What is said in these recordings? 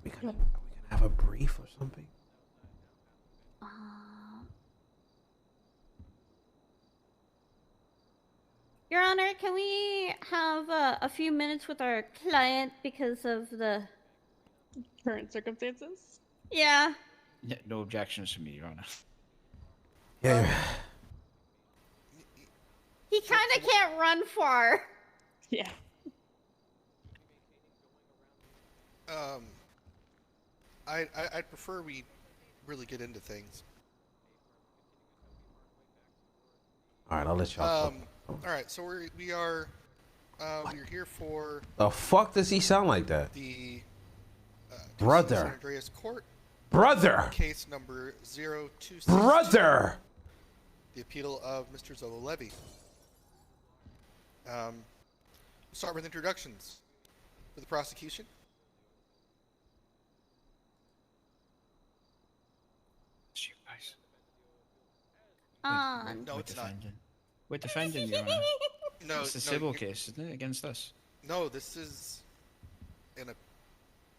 we gonna have a brief or something? Your Honor, can we have a few minutes with our client because of the current circumstances? Yeah. No objections from me, Your Honor. Yeah. He kind of can't run far. Yeah. I'd prefer we really get into things. All right, I'll let y'all. All right, so we're here for The fuck does he sound like that? the Brother. San Andreas Court. Brother. Case number 0262. Brother. The appeal of Mr. Zolo Levy. We'll start with introductions for the prosecution. It's you guys. No, We're it's not. defending. We're defending, Your Honor. No, It's a no, civil case, isn't it, against us? No, this is an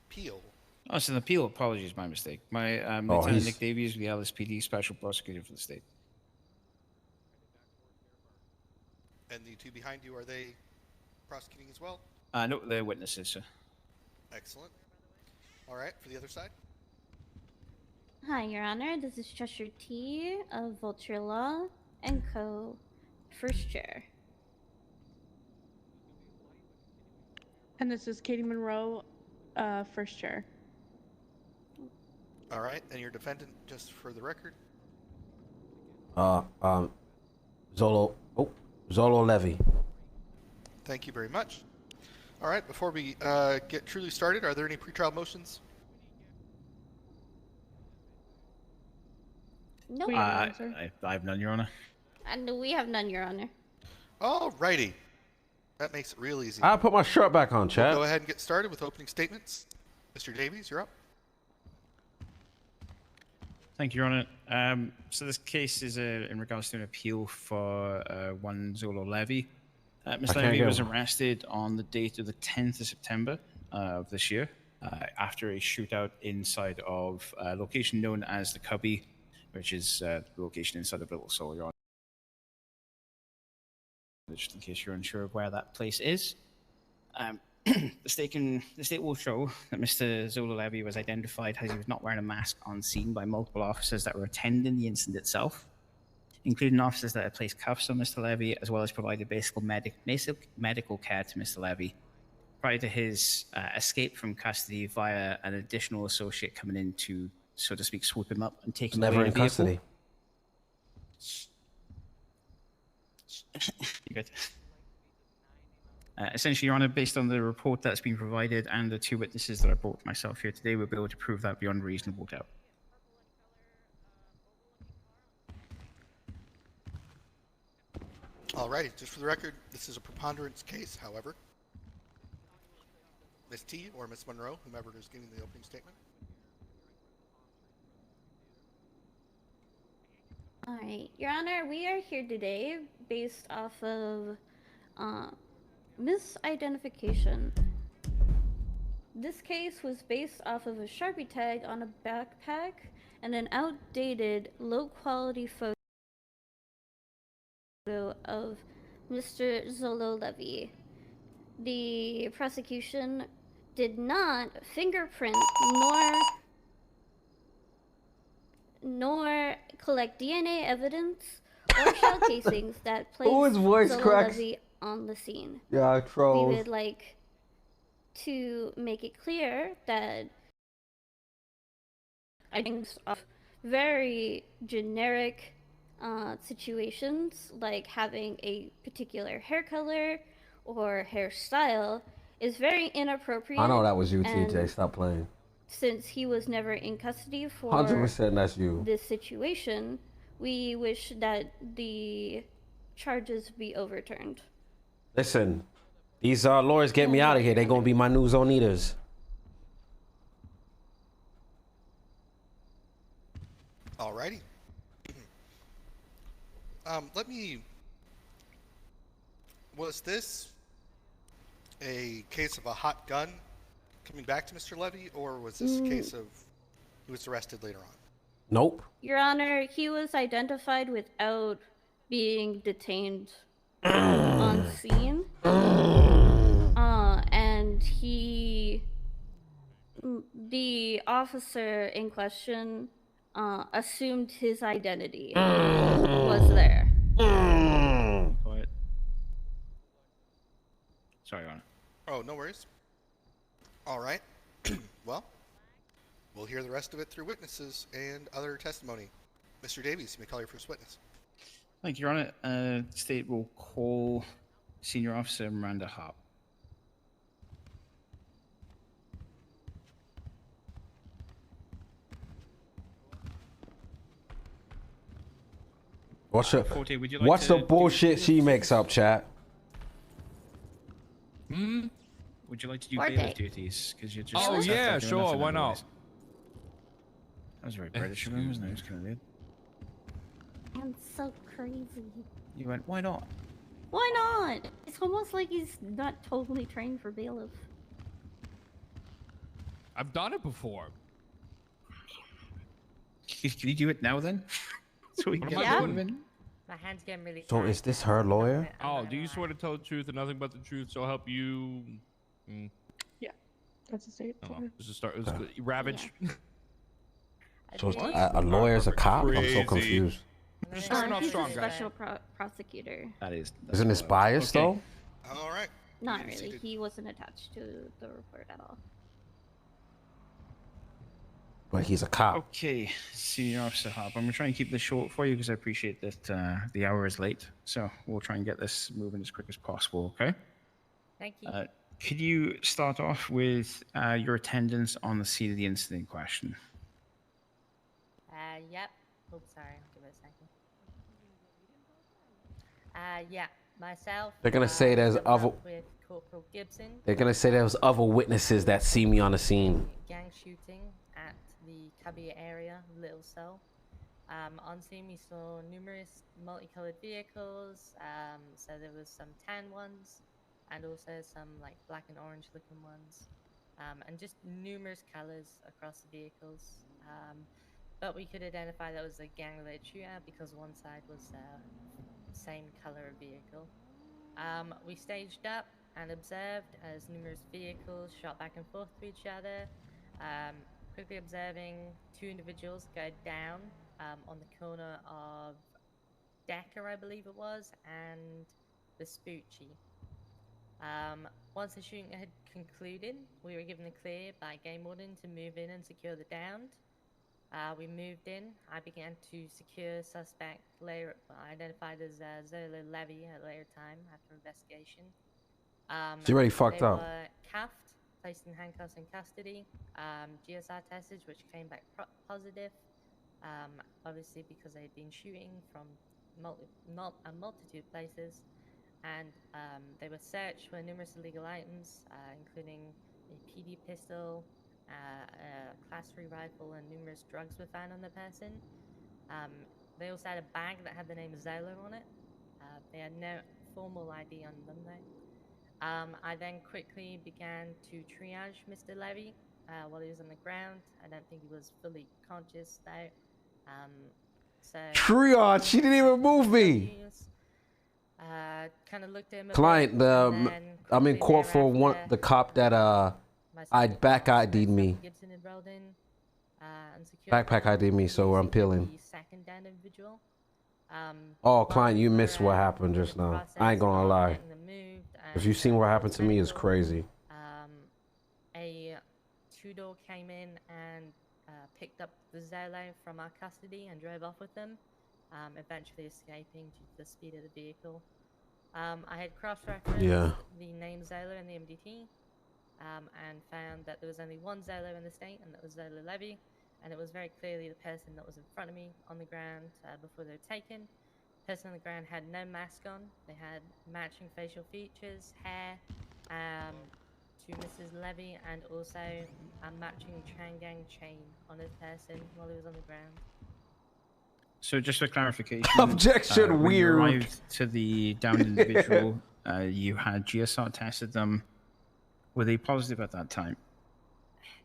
appeal. Oh, it's an appeal. Apologies, my mistake. My Lieutenant Nick Davies, the LSPD Special Prosecutor for the state. And the two behind you, are they prosecuting as well? No, they're witnesses, sir. Excellent. All right, for the other side. Hi, Your Honor. This is Cheshire T of Vulture Law and Co. First chair. And this is Katie Monroe, first chair. All right, and your defendant, just for the record. Zolo Levy. Thank you very much. All right, before we get truly started, are there any pretrial motions? No. I have none, Your Honor. And we have none, Your Honor. All righty. That makes it real easy. I'll put my shirt back on, Chad. Go ahead and get started with opening statements. Mr. Davies, you're up. Thank you, Your Honor. So this case is in regards to an appeal for one Zolo Levy. Mr. Levy was arrested on the date of the 10th of September of this year after a shootout inside of a location known as the Cubby, which is the location inside of Little Seoul, Your Honor. Just in case you're unsure of where that place is. The state will show that Mr. Zolo Levy was identified as he was not wearing a mask on scene by multiple officers that were attending the incident itself, including officers that had placed cuffs on Mr. Levy, as well as provided basic medical care to Mr. Levy prior to his escape from custody via an additional associate coming in to, so to speak, swoop him up and take him away Never in in vehicle. custody. You good? Essentially, Your Honor, based on the report that's been provided and the two witnesses that I brought myself here today, we'll be able to prove that beyond reasonable doubt. All righty, just for the record, this is a preponderance case, however. Ms. T or Ms. Monroe, whomever is giving the opening statement. All right, Your Honor, we are here today based off of misidentification. This case was based off of a Sharpie tag on a backpack and an outdated, low-quality photo of Mr. Zolo Levy. The prosecution did not fingerprint nor collect DNA evidence or shell casings that placed Zolo Levy on the scene. Yeah, trolls. We would like to make it clear that I think of very generic situations, like having a particular hair color or hairstyle, is very inappropriate. I know that was you, TJ. Stop playing. Since he was never in custody for 100% that's you. This situation, we wish that the charges be overturned. Listen, these lawyers get me out of here. They're gonna be my new zone eaters. Alrighty. Was this a case of a hot gun coming back to Mr. Levy, or was this a case of he was arrested later on? Nope. Your Honor, he was identified without being detained on scene. And the officer in question assumed his identity was there. Quiet. Sorry, Your Honor. Oh, no worries. All right. Well, we'll hear the rest of it through witnesses and other testimony. Mr. Davies, you may call your first witness. Thank you, Your Honor. State will call Senior Officer Miranda Hop. What's the, Forte, would you like what's to the do- bullshit she makes up, chat? Would you like to do Forte. bailiff duties? Because you're just. Oh, sat there yeah, doing sure, nothing why not? otherwise. That was very British of him, wasn't it? It was kind of weird. I'm so crazy. You went, why not? Why not? It's almost like he's not totally trained for bailiff. I've done it before. Can you do it now then? So we can What get am I Yeah. doing? moving? My hand's getting really So tight. is this her lawyer? I'm not Oh, gonna do you lie. swear to tell the truth and nothing but the truth, so help you? That's a state. Oh, this is start. This is Ravage. I So think- a lawyer's a cop? I'm so Crazy. confused. I'm gonna starting go off He's strong, a guys. special prosecutor. That is. Isn't this biased Okay. though? All right. Not Be really. seated. He wasn't attached to the report at all. But he's a cop. Okay, Senior Officer Hop. I'm gonna try and keep this short for you because I appreciate that the hour is late. So we'll try and get this moving as quick as possible. Okay. Thank you. Could you start off with your attendance on the scene of the incident in question? Yep. Oops, sorry. Give it a second. Yeah. Myself. They're gonna say there's doubled other- up with Corporal Gibson. They're gonna say there was other witnesses that see me on the scene. Gang shooting at the Cubby area, Little Cell. On scene, we saw numerous multicolored vehicles. So there was some tan ones, and also some like black and orange looking ones, and just numerous colors across the vehicles. But we could identify that was a gang-related shootout because one side was same color of vehicle. We staged up and observed as numerous vehicles shot back and forth to each other. Quickly observing two individuals go down on the corner of Decker, I believe it was, and Vespucci. Once the shooting had concluded, we were given the clear by game warden to move in and secure the downed. We moved in. I began to secure suspect later identified as Zolo Levy at a later time after investigation. She already fucked they up. were cuffed, placed in handcuffs in custody. GSR tested, which came back positive. Obviously because they had been shooting from a multitude of places. And they were searched for numerous illegal items, including a PD pistol, a class 3 rifle, and numerous drugs were found on the person. They also had a bag that had the name Zolo on it. They had no formal ID on them though. I then quickly began to triage Mr. Levy while he was on the ground. I don't think he was fully conscious though. So Triage, she didn't even move me. Kind of looked at him a Client, bit, and the then I'm in quickly court for one thereafter, the cop that myself, back ID'd me. Gibson enrolled in, and secured Backpack the ID'd me, so I'm using peeling. the second down individual. Oh, while client, we you were, missed what in happened the just now. process I ain't gonna of lie. getting them moved If you and, seen what happened to me, it's medical, crazy. A two-door came in and picked up the Zolo from our custody and drove off with them, eventually escaping due to the speed of the vehicle. I had cross-referenced Yeah. the name Zolo in the MDT and found that there was only one Zolo in the state, and that was Zolo Levy, and it was very clearly the person that was in front of me on the ground before they were taken. The person on the ground had no mask on. They had matching facial features, hair to Mrs. Levy, and also a matching Chang chain on his person while he was on the ground. So just for clarification, Objection, when you weird. arrived to the downed individual, you had GSR tested them. Were they positive at that time?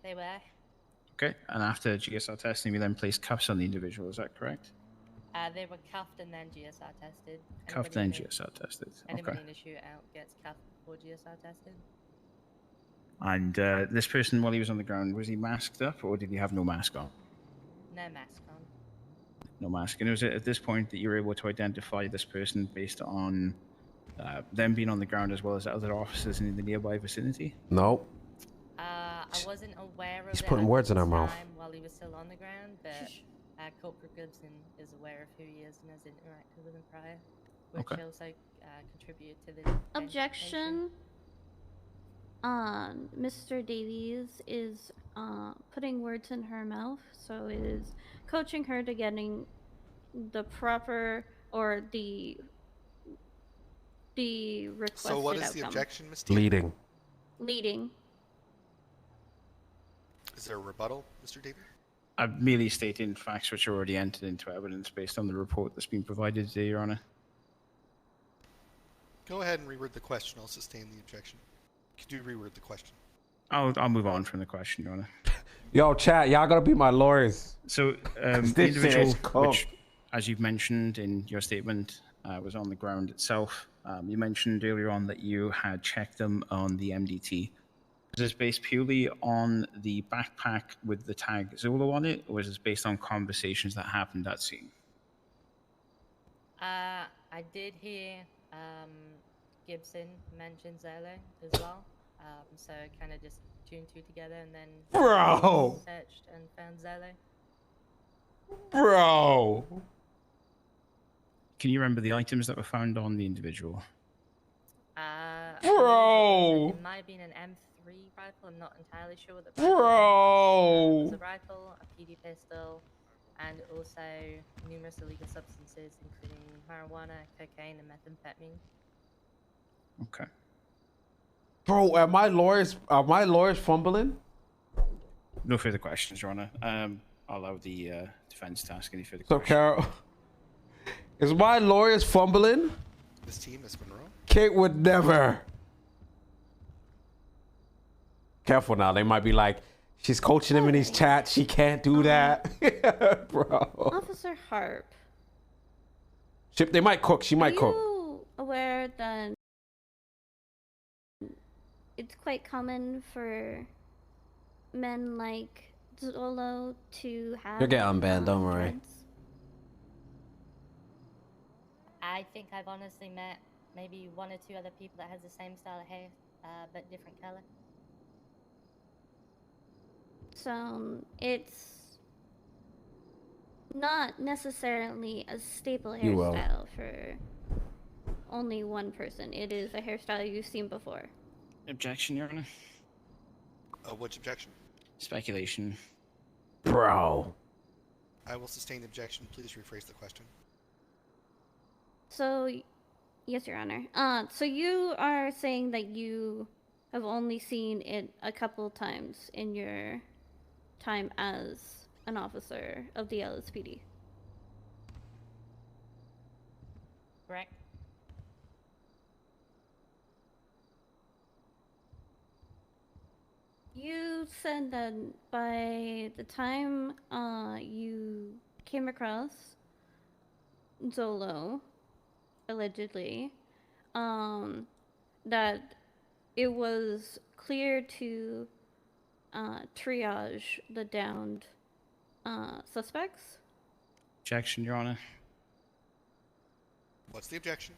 They were. Okay, and after GSR testing, we then placed cuffs on the individual. Is that correct? They were cuffed and then GSR tested. Cuffed and GSR tested. Anybody Okay. in a shootout gets cuffed before GSR tested. And this person, while he was on the ground, was he masked up or did he have no mask on? No mask on. No mask. And was it at this point that you were able to identify this person based on them being on the ground as well as other officers in the nearby vicinity? Nope. I wasn't aware of He's it putting at words the in our mouth. time while he was still on the ground, but Corporal Gibson is aware of who he is and has interacted with him prior, which Okay. also contributed to the Objection. Mr. Davies is putting words in her mouth, so it is coaching her to getting the proper or the requested So what is outcome. the objection, Ms. T? Leading. Leading. Is there a rebuttal, Mr. Davies? I'm merely stating facts which are already entered into evidence based on the report that's been provided today, Your Honor. Go ahead and reword the question. I'll sustain the objection. Could you reword the question? I'll move on from the question, Your Honor. Yo, chat, y'all gotta be my lawyers. So, the This shit individual, is cooked. which, as you've mentioned in your statement, was on the ground itself. You mentioned earlier on that you had checked them on the MDT. Is this based purely on the backpack with the tag Zolo on it, or is this based on conversations that happened at scene? I did hear Gibson mention Zolo as well, so kind of just tuned two together and then Bro. searched and found Zolo. Bro. Can you remember the items that were found on the individual? I Bro. believe it might have been an M3 rifle. I'm not entirely sure what the Bro. It was a rifle, a PD pistol, and also numerous illegal substances, including marijuana, cocaine, and methamphetamine. Okay. Bro, are my lawyers fumbling? No further questions, Your Honor. I'll allow the defense to ask any further So, questions. Carol, is my lawyers fumbling? Ms. T, Ms. Monroe? Kate would never. Careful now. They might be like, she's coaching him in these chats. She can't do that. Bro. Officer Harp. They might cook. She might Are cook. you aware that it's quite common for men like Zolo to have You'll get unbanned, don't worry. dreads? I think I've honestly met maybe one or two other people that has the same style of hair, but different color. So it's not necessarily a staple You will. hairstyle for only one person. It is a hairstyle you've seen before. Objection, Your Honor. Which objection? Speculation. Bro. I will sustain the objection. Please rephrase the question. So, yes, Your Honor. So you are saying that you have only seen it a couple times in your time as an officer of the LSPD. Correct? You said that by the time you came across Zolo, allegedly, that it was clear to triage the downed suspects. Objection, Your Honor. What's the objection?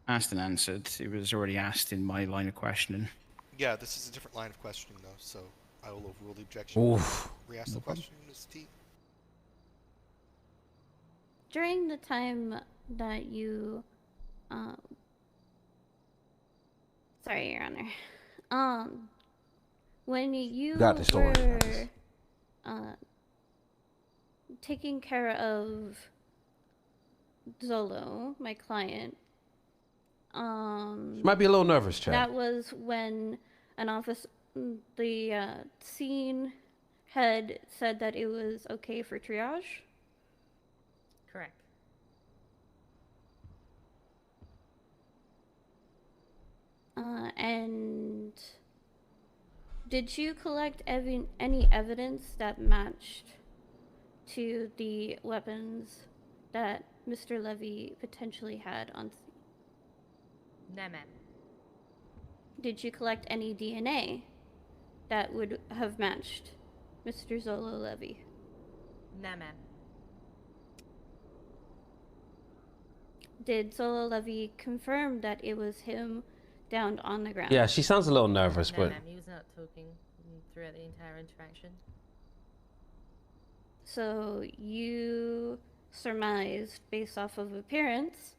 Asked and answered. It was already asked in my line of questioning. Yeah, this is a different line of questioning, though, so I will overrule the objection. Oof. Re-ask the question, Ms. T. During the time that you, sorry, Your Honor, when you Got this, don't worry about were this. taking care of Zolo, my client, She might be a little nervous, chat. that was when an officer, the scene head said that it was okay for triage. Correct. And Did you collect any evidence that matched to the weapons that Mr. Levy potentially had on scene? No, ma'am. Did you collect any DNA that would have matched Mr. Zolo Levy? No, ma'am. Did Zolo Levy confirm that it was him down on the ground? Yeah, she sounds a little nervous, No, but ma'am. He was not talking throughout the entire interaction. So you surmised, based off of appearance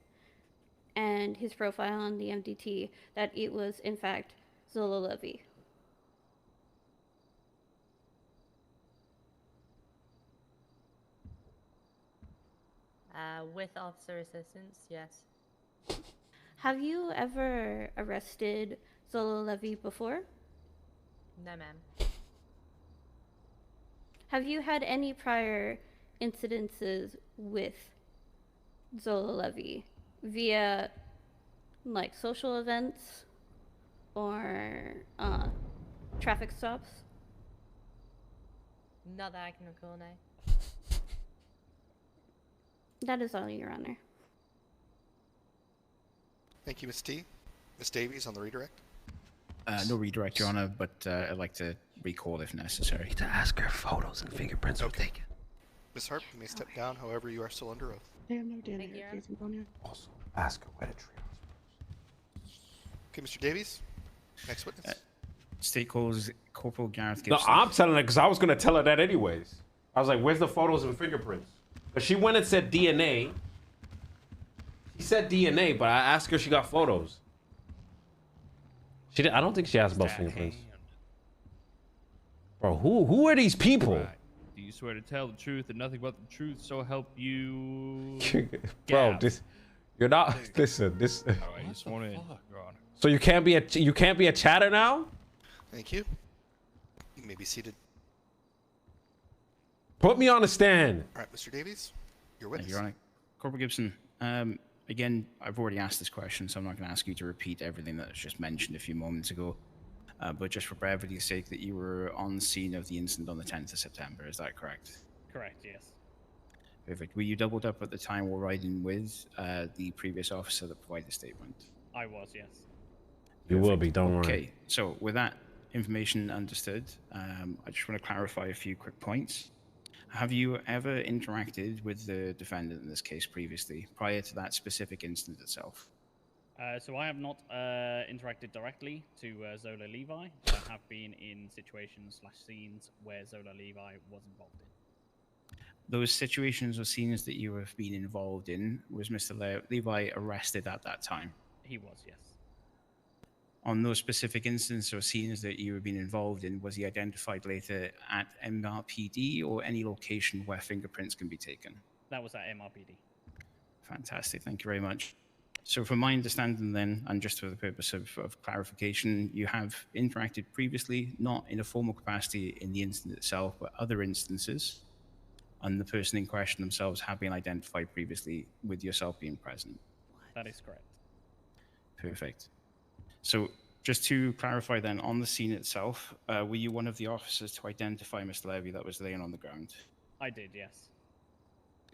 and his profile on the MDT, that it was in fact Zolo Levy. With officer assistance, yes. Have you ever arrested Zolo Levy before? No, ma'am. Have you had any prior incidences with Zolo Levy via like social events or traffic stops? Not that I can recall, no. That is all, Your Honor. Thank you, Miss T. Miss Davies on the redirect. No redirect, Your Honor, but I'd like to recall if necessary. to ask her photos and fingerprints were taken. Miss Harp, you may step down. However, you are still under oath. They have no DNA Thank you, or case on you. Also, ask her where the trios. Okay, Mr. Davies. Next witness. State calls Corporal Gareth No, Gibson. I'm telling her because I was gonna tell her that anyways. I was like, "Where's the photos and fingerprints?" But she went and said DNA. She said DNA, but I asked her if she got photos. She did. I don't think she asked about fingerprints. Bro, who are these people? Right. Do you swear to tell the truth and nothing but the truth, so help you? Bro, Yeah. this you're not. Listen, this. All right, you sworn in, Your Honor. So you can't be a chatter now. Thank you. You may be seated. Put me on the stand. All right, Mr. Davies, your Thank witness. you, Your Honor. Corporal Gibson, again, I've already asked this question, so I'm not going to ask you to repeat everything that was just mentioned a few moments ago. But just for brevity's sake, that you were on scene of the incident on the 10th of September, is that correct? Correct, yes. Perfect. Were you doubled up at the time while riding with the previous officer that provided the statement? I was, yes. You will be. Don't worry. Okay, so with that information understood, I just want to clarify a few quick points. Have you ever interacted with the defendant in this case previously, prior to that specific incident itself? So I have not interacted directly to Zola Levi, but I have been in situations/scenes where Zola Levi was involved in. Those situations or scenes that you have been involved in, was Mr. Levi arrested at that time? He was, yes. On those specific incidents or scenes that you have been involved in, was he identified later at MRPD or any location where fingerprints can be taken? That was at MRPD. Fantastic, thank you very much. So from my understanding then, and just for the purpose of clarification, you have interacted previously, not in a formal capacity in the incident itself, but other instances, and the person in question themselves have been identified previously with yourself being present. That is correct. Perfect. So just to clarify then, on the scene itself, were you one of the officers to identify Mr. Levy that was laying on the ground? I did, yes.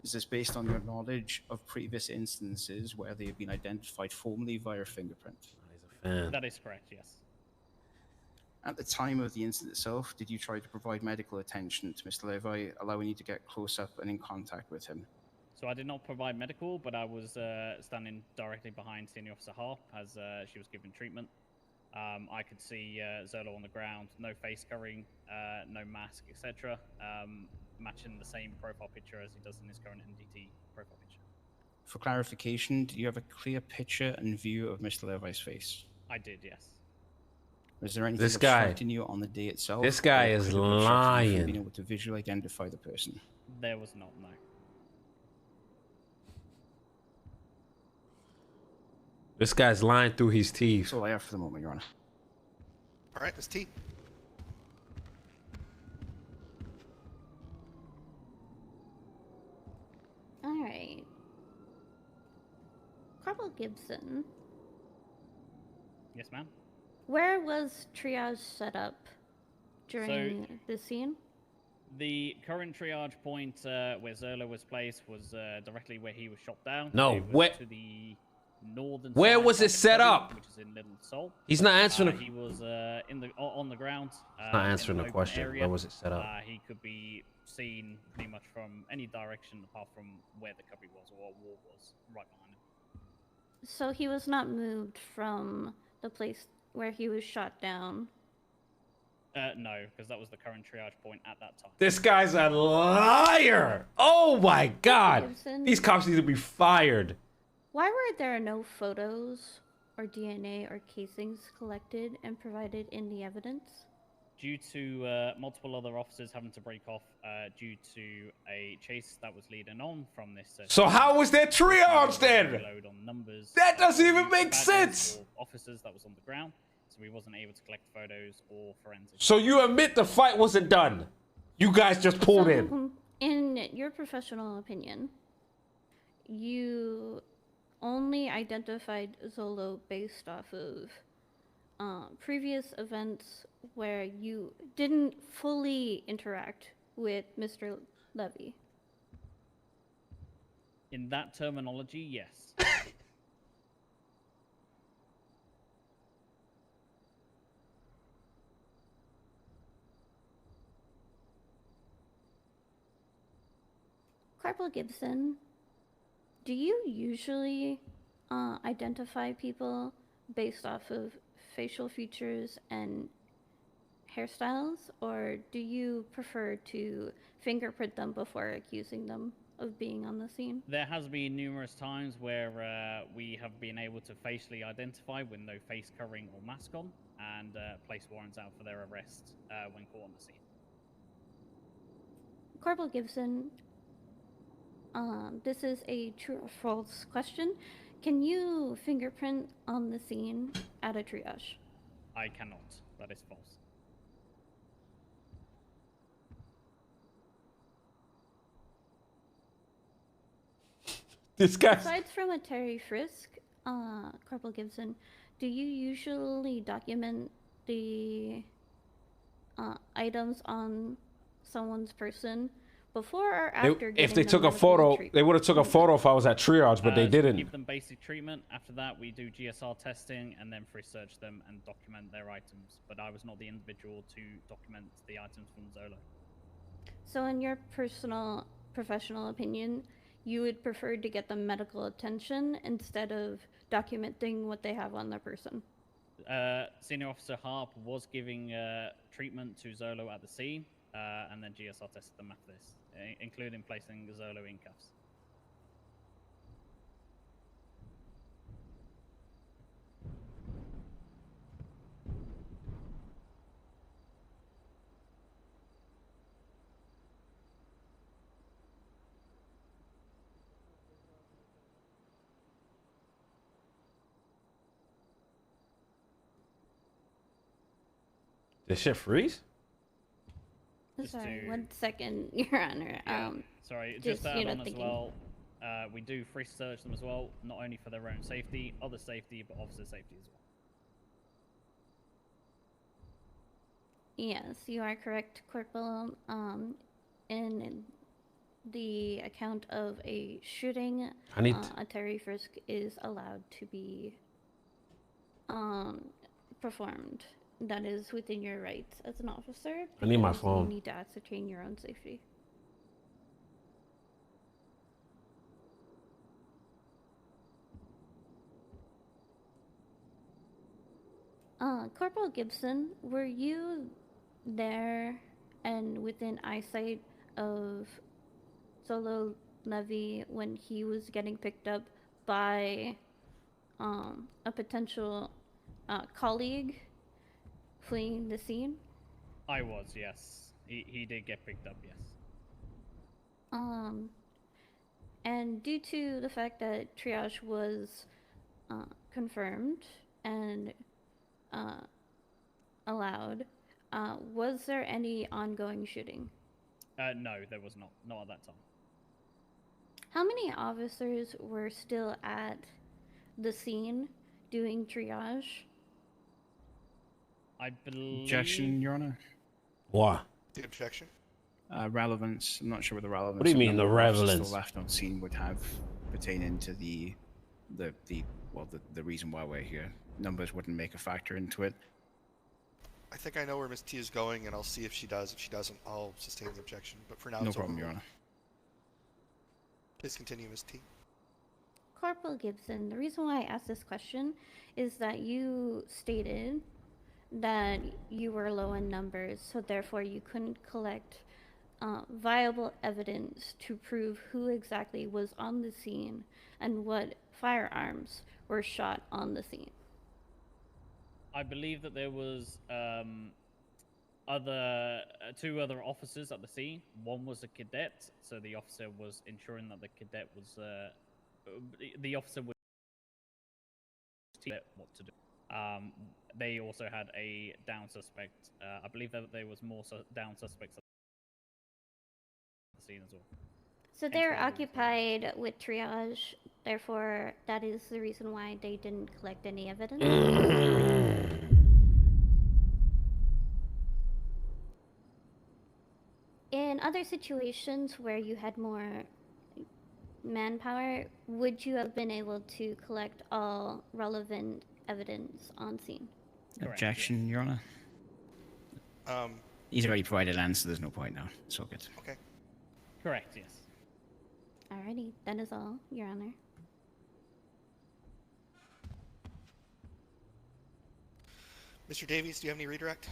Is this based on your knowledge of previous instances where they have been identified formally via fingerprint? That is correct, yes. At the time of the incident itself, did you try to provide medical attention to Mr. Levi, allowing you to get close up and in contact with him? So I did not provide medical, but I was standing directly behind Senior Officer Hop as she was given treatment. I could see Zolo on the ground, no face covering, no mask, etc. Matching the same profile picture as he does in his current MDT profile picture. For clarification, did you have a clear picture and view of Mr. Levi's face? I did, yes. Was there anything This guy- obstructing you on the day itself? this guy or is could have obstructed you from lying. being able to visually identify the person? There was not, no. This guy's lying through his teeth. That's all I have for the moment, Your Honor. All right, Miss T. All right. Corporal Gibson, Yes, ma'am? where was triage set up during the scene? The current triage point where Zolo was placed was directly where he was shot down. No, it was where- to the northern Where side was by it the set cubby, up? Which is in Little Seoul. He's not answering. He was on the ground. Not in answering an the open question. area. Where was it set up? He could be seen pretty much from any direction apart from where the cubby was or wall was right behind him. So he was not moved from the place where he was shot down. No, because that was the current triage point at that time. This guy's a liar. Oh my God. Gibson. These cops need to be fired. Why were there no photos or DNA or casings collected and provided in the evidence? Due to multiple other officers having to break off due to a chase that was leading on from this. So how was there triage then? Reload on numbers. That doesn't even make badges sense. or officers that was on the ground, so we wasn't able to collect photos or forensics. So you admit the fight wasn't done. You guys just pulled in. So, in your professional opinion, you only identified Zolo based off of previous events where you didn't fully interact with Mr. Levy. In that terminology, yes. Corporal Gibson, do you usually identify people based off of facial features and hairstyles, or do you prefer to fingerprint them before accusing them of being on the scene? There has been numerous times where we have been able to facially identify with no face covering or mask on, and place warrants out for their arrest when caught on the scene. Corporal Gibson, this is a true or false question. Can you fingerprint on the scene at a triage? I cannot. That is false. This guy. Aside from a Terry frisk, Corporal Gibson, do you usually document the items on someone's person before or after? If they giving took them a photo, medical they would have took a photo if I was at triage, but they So didn't. give them basic treatment. After that, we do GSR testing and then frisk search them and document their items. But I was not the individual to document the items from Zolo. So, in your personal, professional opinion, you would prefer to get them medical attention instead of documenting what they have on their person? Senior Officer Hop was giving treatment to Zolo at the scene, and then GSR tested them after this, including placing Zolo in cuffs. This shit freeze? Just Sorry, to- 1 second, Your Honor. Sorry, just, just to you add know, on as thinking. well, we do frisk search them as well, not only for their own safety, other safety, but officer safety as well. Yes, you are correct, Corporal. In the account of a shooting, I need. a Terry frisk is allowed to be performed. That is within your rights as an officer. I need my because phone. You need to ascertain your own safety. Corporal Gibson, were you there and within eyesight of Zolo Levy when he was getting picked up by a potential colleague fleeing the scene? I was, yes. He did get picked up, yes. And due to the fact that triage was confirmed and allowed, was there any ongoing shooting? No, there was not. Not at that time. How many officers were still at the scene doing triage? I believe... Objection, Your Honor. Why? The objection. Relevance. I'm not sure what the relevance. What do you of mean, number the of officers relevance? still left on scene would have pertaining to the reason why we're here. Numbers wouldn't make a factor into it. I think I know where Miss T is going, and I'll see if she does. If she doesn't, I'll sustain the objection. But for now, No it's problem, Your overruled. Honor. Please continue, Miss T. Corporal Gibson, the reason why I asked this question is that you stated that you were low in numbers, so therefore you couldn't collect viable evidence to prove who exactly was on the scene and what firearms were shot on the scene. I believe that there was two other officers at the scene. One was a cadet, so the officer was ensuring that the cadet was the officer would tell what to do. They also had a down suspect. I believe that there was more down suspects at the scene as well. So they're occupied with triage, therefore that is the reason why they didn't collect any evidence. In other situations where you had more manpower, would you have been able to collect all relevant evidence on scene? Correct, Objection, Your Honor. He's already provided an answer. There's no point now. It's all good. Okay. Correct, yes. Alrighty, that is all, Your Honor. Mr. Davies, do you have any redirect?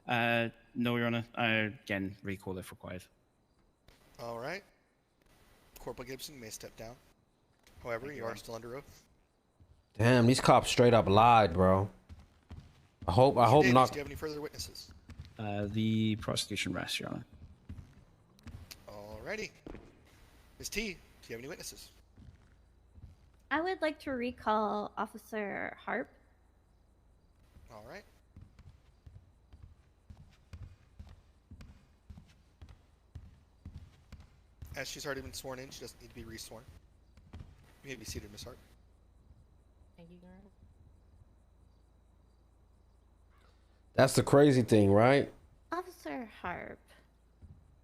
No, Your Honor. Again, recall if required. All right. Corporal Gibson, you may step down. However, you are still under oath. Damn, these cops straight up lied, bro. I hope Davies, not. Do you have any further witnesses? The prosecution rests, Your Honor. Alrighty. Ms. T, do you have any witnesses? I would like to recall Officer Harp. All right. As she's already been sworn in, she doesn't need to be re-sworn. You may be seated, Miss Hart. Thank you, Your Honor. That's the crazy thing, right? Officer Harp.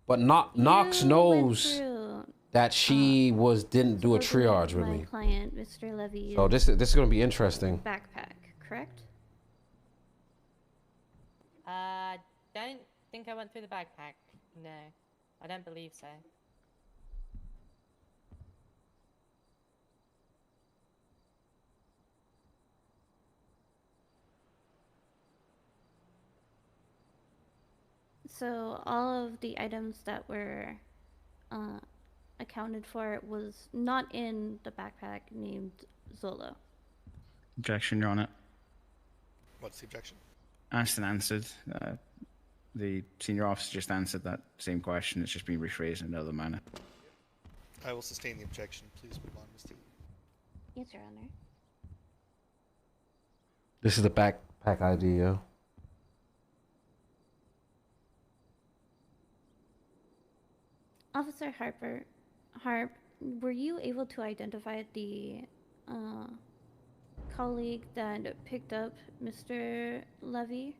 But Knox you knows went through, that she didn't do a supposedly triage with my me. client, Mr. Levy. So this is gonna be interesting. Backpack, correct? Don't think I went through the backpack. No, I don't believe so. So all of the items that were accounted for was not in the backpack named Zolo. Objection, Your Honor. What's the objection? Asked and answered. The senior officer just answered that same question. It's just been rephrased in another manner. I will sustain the objection. Please move on, Ms. T. Yes, Your Honor. This is the backpack ID, yo. Officer Harp, were you able to identify the colleague that picked up Mr. Levy?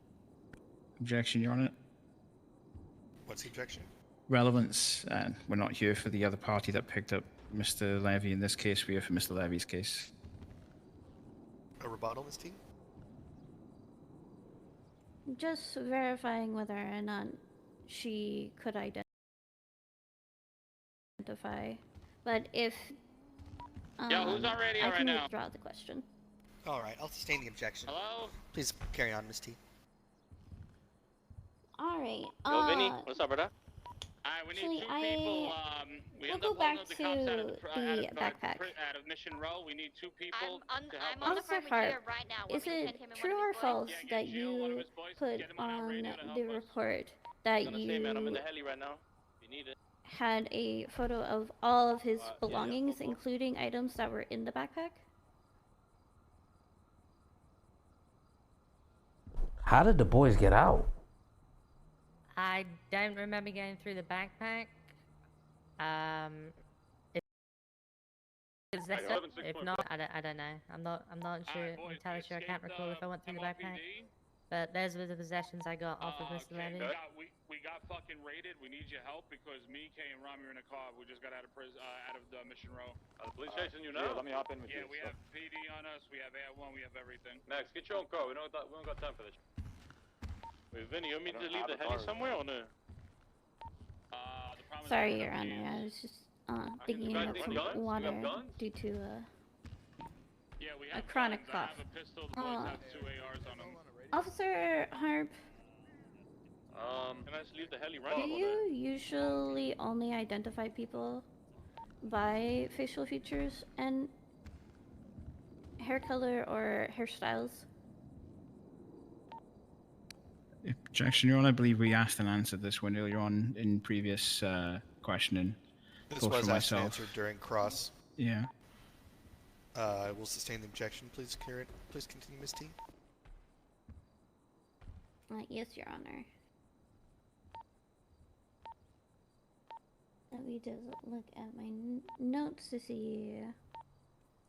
Objection, Your Honor. What's the objection? Relevance. We're not here for the other party that picked up Mr. Levy. In this case, we're here for Mr. Levy's case. A rebuttal, Ms. T? Just verifying whether or not she could identify. But if Yo, who's on radio I right can now? withdraw the question. All right, I'll sustain the objection. Hello? Please carry on, Ms. T. All right. Yo, Vinny, what's up, brother? Alright, we need Actually, two people. We we'll end go up back holding up the cops out of to the backpack. out of Mission Row. We need two people to help I'm on the Officer phone with Hart, Jared right now. is Want me to it send him and true one or of his boys? false Yeah, that get Gio, one of you his boys, put get him on on radio to help the us. report that I'm gonna say, man, I'm in the you heli right now. If you need it. had a photo of all of his Yeah, belongings, yeah, including items that were in the backpack? How did the boys get out? I don't remember going through the backpack. Is that so? If not, I don't know. I'm not sure. Boys, entirely sure. I can't recall if I went through the backpack. MOPD. but those were the possessions I got off of Mr. Okay, Levy. we got fucking raided. We need your help because me, Kay, and Rami are in a car. We just got out of prison, out of the mission row. The police chasing you now? Yeah, let me hop in with you. Yeah, we have PD on us. We have Air 1. We have everything. Max, get your own car. We don't got time for this. Wait, Vinny, you want me to leave the heli somewhere or no? Sorry, Your Honor. I was just digging up some water due to Yeah, we a have chronic guns. cough. I have a pistol. The boys have 2 ARs on them. Officer Harp, Can I just leave the heli do running? you usually only identify people by facial features and hair color or hairstyles? Objection, Your Honor. I believe we asked and answered this one earlier on in previous questioning. This both was for asked and myself. answered during cross. Yeah. I will sustain the objection. Please continue, Ms. T. Yes, Your Honor. Let me just look at my notes to see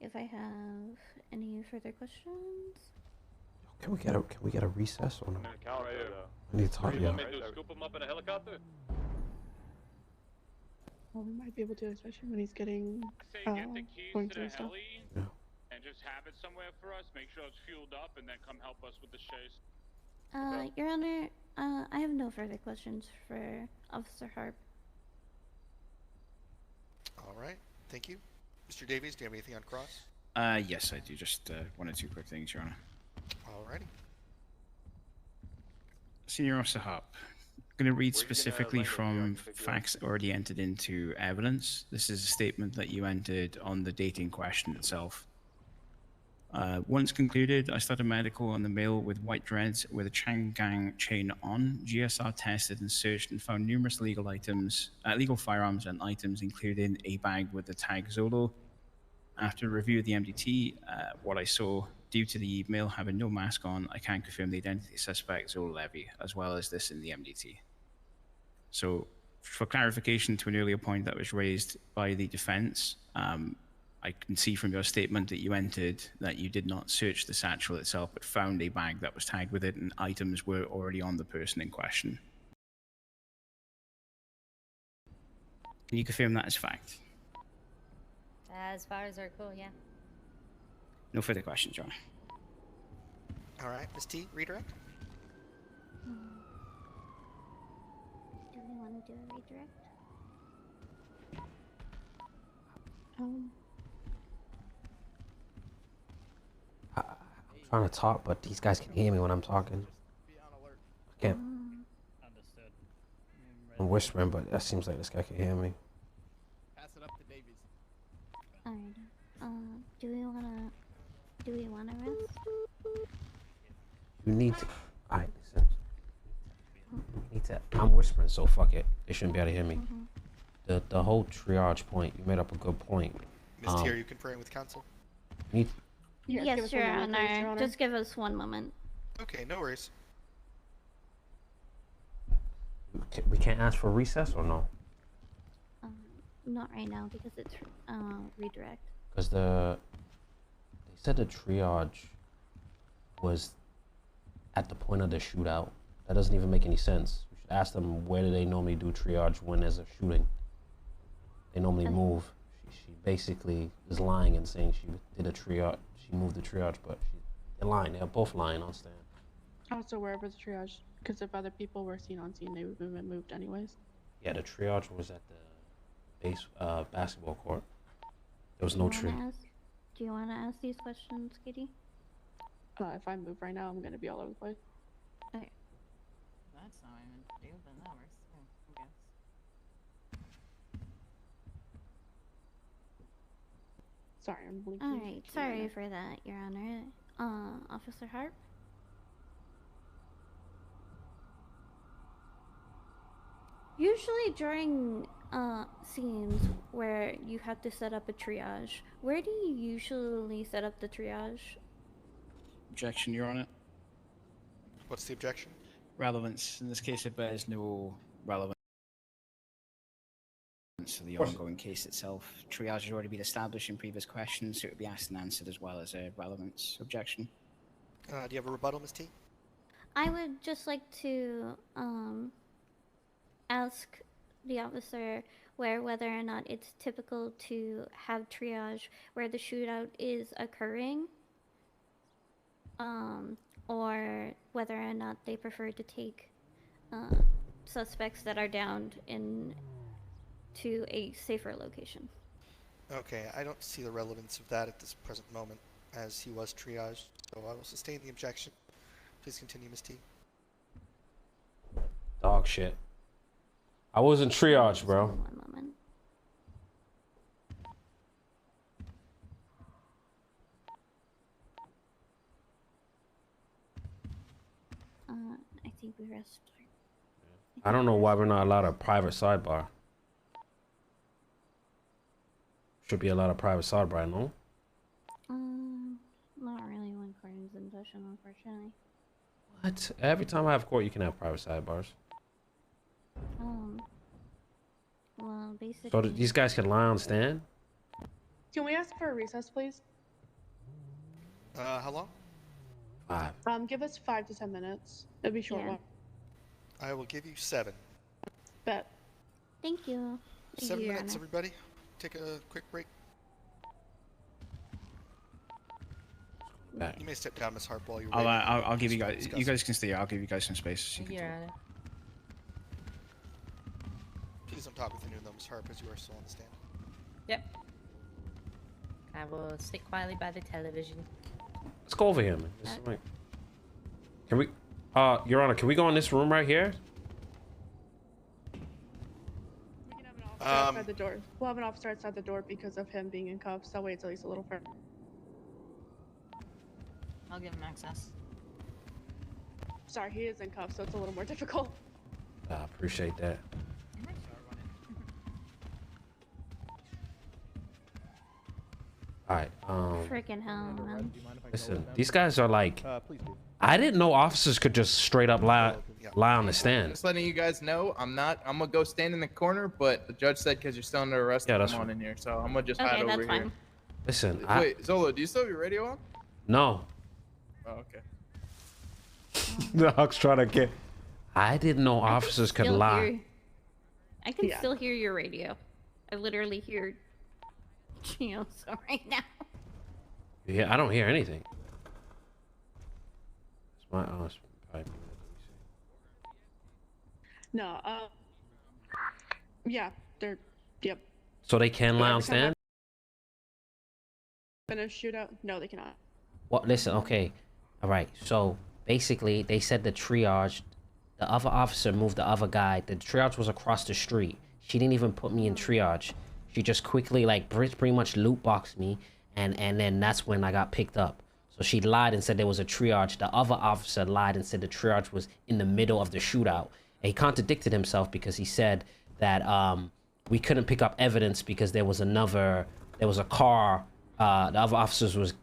if I have any further questions. Can we get a recess or no? Right here. I need to talk to You you. want me to scoop him up in a helicopter? Well, we might be able to, especially when he's getting Say get the keys points to the and stuff. heli and just have it somewhere for us. Make sure it's fueled up and then come help us with the chase. Your Honor, I have no further questions for Officer Harp. All right. Thank you. Mr. Davies, do you have anything on cross? Yes, I do. Just one or two quick things, Your Honor. Alrighty. Senior Officer Hop, I'm going to read specifically from facts already entered into evidence. This is a statement that you entered on the dating question itself. Once concluded, I started medical on the male with white dreads with a Chang gang chain on. GSR tested and searched and found numerous legal firearms and items, including a bag with the tag Zolo. After review of the MDT, what I saw, due to the male having no mask on, I can confirm the identity of suspect Zolo Levy, as well as this in the MDT. So, for clarification to an earlier point that was raised by the defense, I can see from your statement that you entered that you did not search the satchel itself, but found a bag that was tagged with it and items were already on the person in question. Can you confirm that as fact? As far as our call, yeah. No further questions, Your Honor. All right, Ms. T, redirect. Do we want to do a redirect? I'm trying to talk, but these guys can hear me when I'm talking. I can't. Understood. I'm whispering, but that seems like this guy can hear me. Pass it up to Davies. Alright. Do we wanna rest? You need to. Alright, listen. You need to. I'm whispering, so fuck it. They shouldn't be able to hear me. The whole triage point. You made up a good point. Ms. T, are you conferring with counsel? Need. Yes, Your Honor. Just give us one moment. Okay, no worries. We can't ask for recess or no? Not right now because it's redirect. Because they said the triage was at the point of the shootout. That doesn't even make any sense. You should ask them where do they normally do triage when there's a shooting. They normally move. She basically is lying and saying she did a triage. She moved the triage, but they're lying. They're both lying on stand. Also, wherever the triage, because if other people were seen on scene, they would have been moved anyways. Yeah, the triage was at the basketball court. There was no triage. Do you want to ask these questions, Kitty? If I move right now, I'm gonna be all over the place. Okay. That's not even deal than ours. I guess. Sorry, I'm blinking. Alright, sorry for that, Your Honor. Officer Harp? Usually during scenes where you have to set up a triage, where do you usually set up the triage? Objection, Your Honor. What's the objection? Relevance. In this case, it bears no relevance to the ongoing case itself. Triage has already been established in previous questions, so it would be asked and answered as well as a relevance objection. Do you have a rebuttal, Ms. T? I would just like to ask the officer whether or not it's typical to have triage where the shootout is occurring, or whether or not they prefer to take suspects that are downed to a safer location. Okay, I don't see the relevance of that at this present moment, as he was triaged, so I will sustain the objection. Please continue, Ms. T. Dog shit. I wasn't triaged, bro. One moment. I think we rest. I don't know why we're not allowed a private sidebar. Should be allowed a private sidebar, no? Not really when court is in session, unfortunately. What? Every time I have court, you can have private sidebars. Well, basically. So these guys can lie on stand? Can we ask for a recess, please? How long? 5. Give us 5 to 10 minutes. It'll be short one. I will give you 7. Bet. Thank you. 7 minutes, everybody. Take a quick break. Back. You may step down, Miss Harp, while you're I'll give you guys. You guys can stay. I'll give you guys some space. Thank you, Your Honor. Please don't talk with anyone, though, Miss Harp, as you are still on the stand. Yep. I will sit quietly by the television. Let's go over here, man. Can we, Your Honor, can we go in this room right here? We can have an officer outside the door. We'll have an officer outside the door because of him being in cuffs. That way it's at least a little further. I'll give him access. Sorry, he is in cuffs, so it's a little more difficult. I appreciate that. Alright, Freaking hell, man. listen, these guys are like, I didn't know officers could just straight up lie on the stand. Just letting you guys know, I'm gonna go stand in the corner, but the judge said because you're still under arrest, Yeah, I'm that's on fine. in here, so I'm gonna just Okay, hide over that's here. fine. Listen, Wait, Zolo, do you still have your radio on? No. Oh, okay. The Huck's trying to get. I didn't know officers could lie. I can still hear your radio. I literally hear Gioso right now. Yeah, I don't hear anything. It's my No, yeah, they're, yep. So they can lie on stand? Finish shootout? No, they cannot. Well, listen, okay. All right. So basically, they said the triage, the other officer moved the other guy. The triage was across the street. She didn't even put me in triage. She just quickly, like, pretty much loot boxed me. And then that's when I got picked up. So she lied and said there was a triage. The other officer lied and said the triage was in the middle of the shootout. And he contradicted himself because he said that we couldn't pick up evidence because there was a car. The other officers was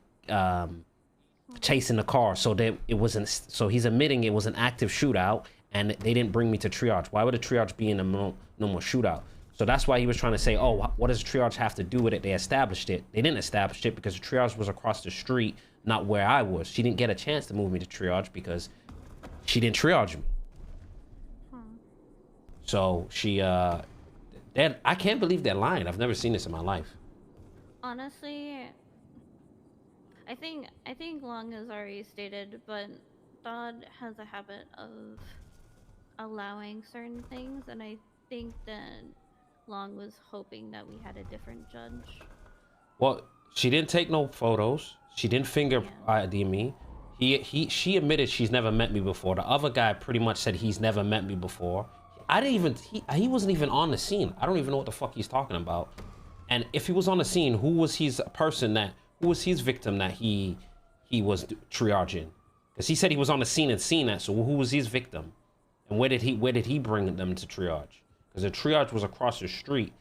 chasing the car, so it wasn't. So he's admitting it was an active shootout, and they didn't bring me to triage. Why would a triage be in a normal shootout? So that's why he was trying to say, oh, what does triage have to do with it? They established it. They didn't establish it because the triage was across the street, not where I was. She didn't get a chance to move me to triage because she didn't triage me. So she, I can't believe they're lying. I've never seen this in my life. Honestly, I think Long has already stated, but Dodd has a habit of allowing certain things, and I think that Long was hoping that we had a different judge. Well, she didn't take no photos. She didn't finger ID me. She admitted she's never met me before. The other guy pretty much said he's never met me before. He wasn't even on the scene. I don't even know what the fuck he's talking about. And if he was on the scene, who was his victim that he was triaging? Because he said he was on the scene and seen that. So who was his victim? And where did he bring them to triage? Because the triage was across the street,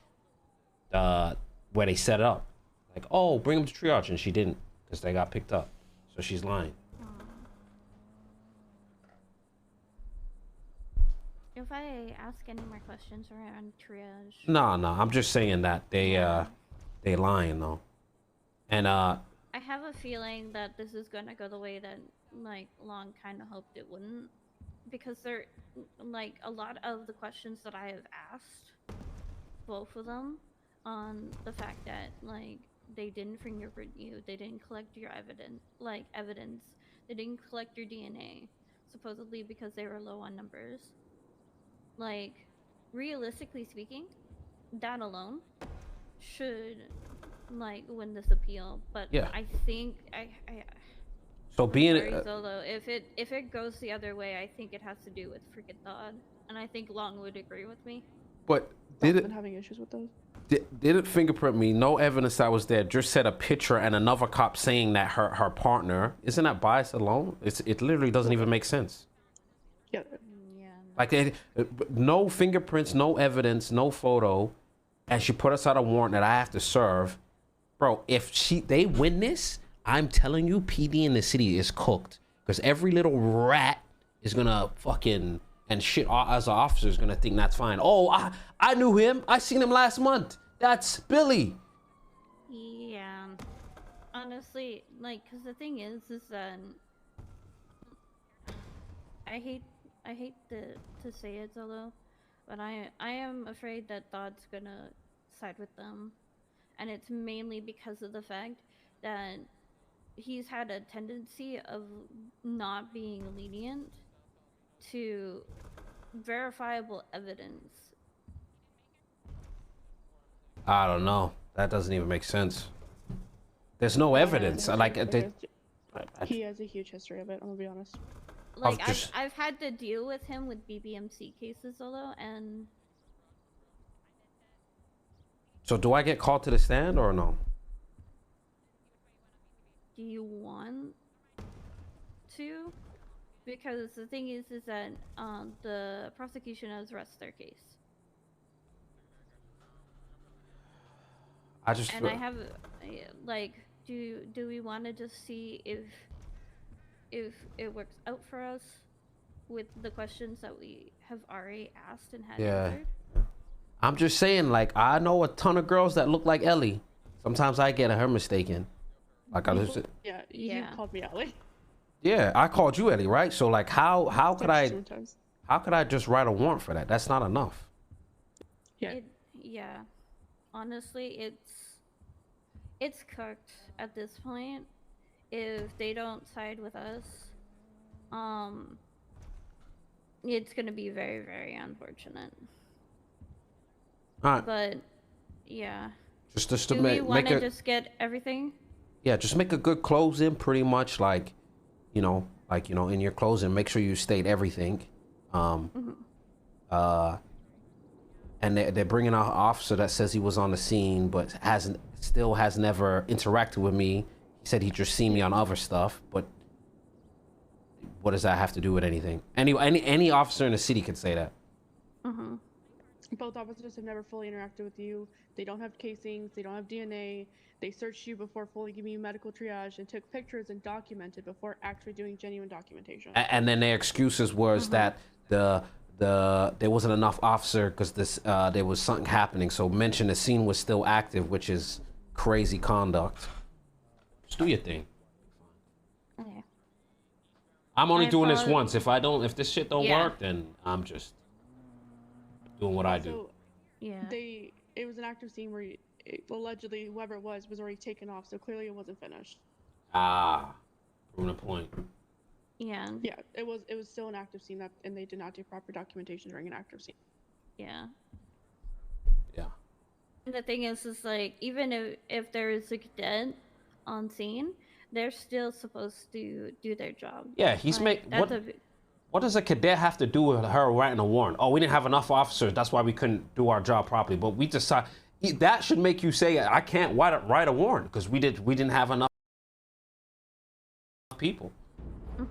where they set it up. Like, oh, bring them to triage, and she didn't, because they got picked up. So she's lying. If I ask any more questions around triage, No, I'm just saying that they lying though, and I have a feeling that this is gonna go the way that like Long kind of hoped it wouldn't. because they're like a lot of the questions that I have asked both of them on the fact that like they didn't fingerprint you, they didn't collect your evidence, they didn't collect your DNA, supposedly because they were low on numbers. Like, realistically speaking, that alone should like win this appeal. But Yeah. I think So being sorry, Zolo, if it goes the other way, I think it has to do with freaking Thawed, and I think Long would agree with me. but I've did been it having issues with those. didn't fingerprint me? No evidence that was there. Just said a picture and another cop saying that her partner. Isn't that bias alone? It literally doesn't even make sense. Yeah. Like no fingerprints, no evidence, no photo, and she put us out a warrant that I have to serve, bro. If they win this, I'm telling you, PD in the city is cooked because every little rat is gonna fucking and shit as an officer is gonna think that's fine. Oh, I knew him. I seen him last month. That's Billy. Yeah. Honestly, like, cause the thing is that I hate to say it, Zolo, but I am afraid that Dodd's gonna side with them, and it's mainly because of the fact that he's had a tendency of not being lenient to verifiable evidence. I don't know. That doesn't even make sense. There's no evidence. Like He has a huge history of it. I'm gonna be honest. Like I've had to deal with him with BBMC cases, Zolo, and So do I get called to the stand or no? do you want to? Because the thing is that the prosecution has rested their case. I just And I have like, do we want to just see if it works out for us with the questions that we have already asked and had answered? I'm just saying, like, I know a ton of girls that look like Ellie. Sometimes I get her mistaken. Like I just You called me Ellie. Yeah, I called you Ellie, right? So like how could I just write a warrant for that? That's not enough. Yeah. Honestly, it's cooked at this point. If they don't side with us, it's gonna be very, very unfortunate. All right. But yeah. Just to do we want to just get everything? Yeah, just make a good closing, pretty much like, in your closing, make sure you state everything. And they're bringing out an officer that says he was on the scene, but still has never interacted with me. He said he just seen me on other stuff, but what does that have to do with anything? Any officer in the city could say that. Both officers have never fully interacted with you. They don't have casings. They don't have DNA. They searched you before fully giving you medical triage and took pictures and documented before actually doing genuine documentation. And then their excuses was that there wasn't enough officer because there was something happening. So mention the scene was still active, which is crazy conduct. Just do your thing. Okay. I'm only doing this once. If this shit don't work, then I'm just doing what I do. Yeah. It was an active scene where allegedly whoever it was already taken off, so clearly it wasn't finished. Proving a point. Yeah. Yeah, it was still an active scene and they did not do proper documentation during an active scene. Yeah. Yeah. And the thing is like, even if there is a cadet on scene, they're still supposed to do their job. Yeah, what does a cadet have to do with her writing a warrant? Oh, we didn't have enough officers. That's why we couldn't do our job properly. But we decided that should make you say, I can't write a warrant because we didn't have enough people. All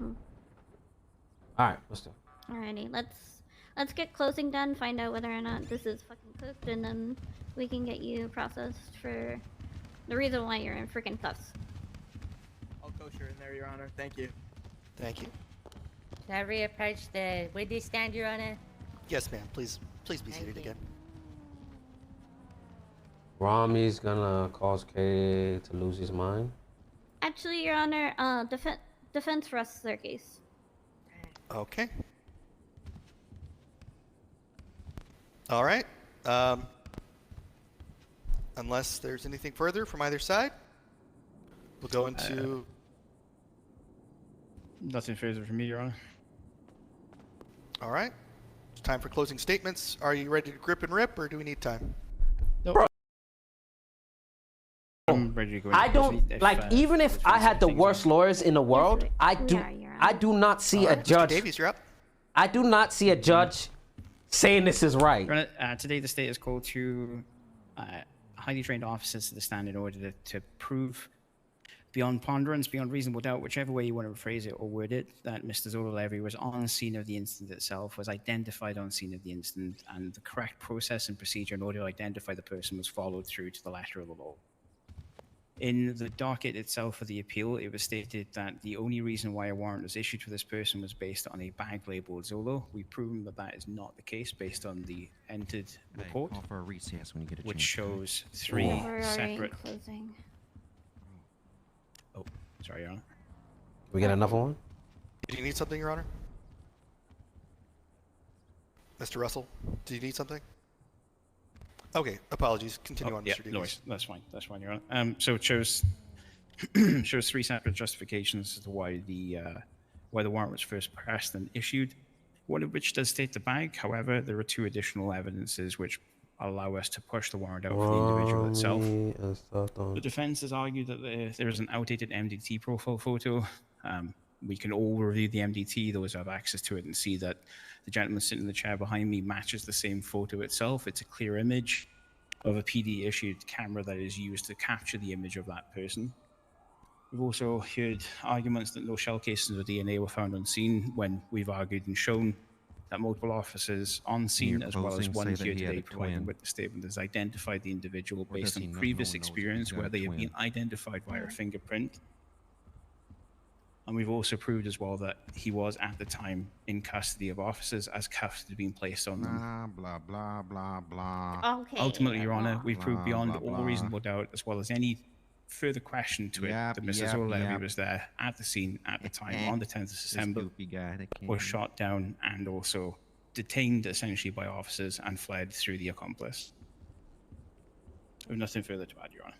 right, let's do. Alrighty, let's get closing done. Find out whether or not this is fucking cooked, and then we can get you processed for the reason why you're in freaking cuffs. All kosher in there, Your Honor. Thank you. Thank you. Can I reapproach the witness stand, Your Honor? Yes, ma'am. Please be seated again. Rami's gonna cause Kay to lose his mind. Actually, Your Honor, defense rests their case. Okay. All right. Unless there's anything further from either side, we'll go into. Nothing further from me, Your Honor. All right. It's time for closing statements. Are you ready to grip and rip, or do we need time? Nope. I'm ready to go. I don't even if I had the worst lawyers in the world, I do not see a judge. Mr. Davies, you're up. I do not see a judge saying this is right. Your Honor, today the state is called to highly trained officers to the stand in order to prove beyond ponderance, beyond reasonable doubt, whichever way you want to phrase it or word it, that Mr. Zolo Levy was on scene of the incident itself, was identified on scene of the incident, and the correct process and procedure in order to identify the person was followed through to the letter of the law. In the docket itself for the appeal, it was stated that the only reason why a warrant was issued for this person was based on a bag labeled Zolo. We've proven that that is not the case based on the entered report, call for a recess when you get a which chance. shows three separate... Closing. Oh, sorry, Your Honor. We get another one? Do you need something, Your Honor? Mr. Russell, do you need something? Okay, apologies. Continue on, Mr. Davies. No worries. That's fine. That's fine, Your Honor. So it shows shows three separate justifications as to why the warrant was first pressed and issued. One of which does state the bag. However, there are two additional evidences which allow us to push the warrant out for the individual itself. The defense has argued that there is an outdated MDT profile photo. We can all review the MDT, those who have access to it, and see that the gentleman sitting in the chair behind me matches the same photo itself. It's a clear image of a PD-issued camera that is used to capture the image of that person. We've also heard arguments that no shell cases of DNA were found on scene, when we've argued and shown that multiple officers on scene, as well as one here today providing witness statement, has identified the individual based on previous experience where they have been identified via a fingerprint. And we've also proved as well that he was at the time in custody of officers as cuffs had been placed on them. Blah, blah, blah, blah. Okay. Ultimately, Your Honor, we've proved beyond all reasonable doubt, as well as any further question to it, that Mr. Zolo Levy was there at the scene at the time on the 10th of December, was shot down and also detained essentially by officers and fled through the accomplice. I have nothing further to add, Your Honor.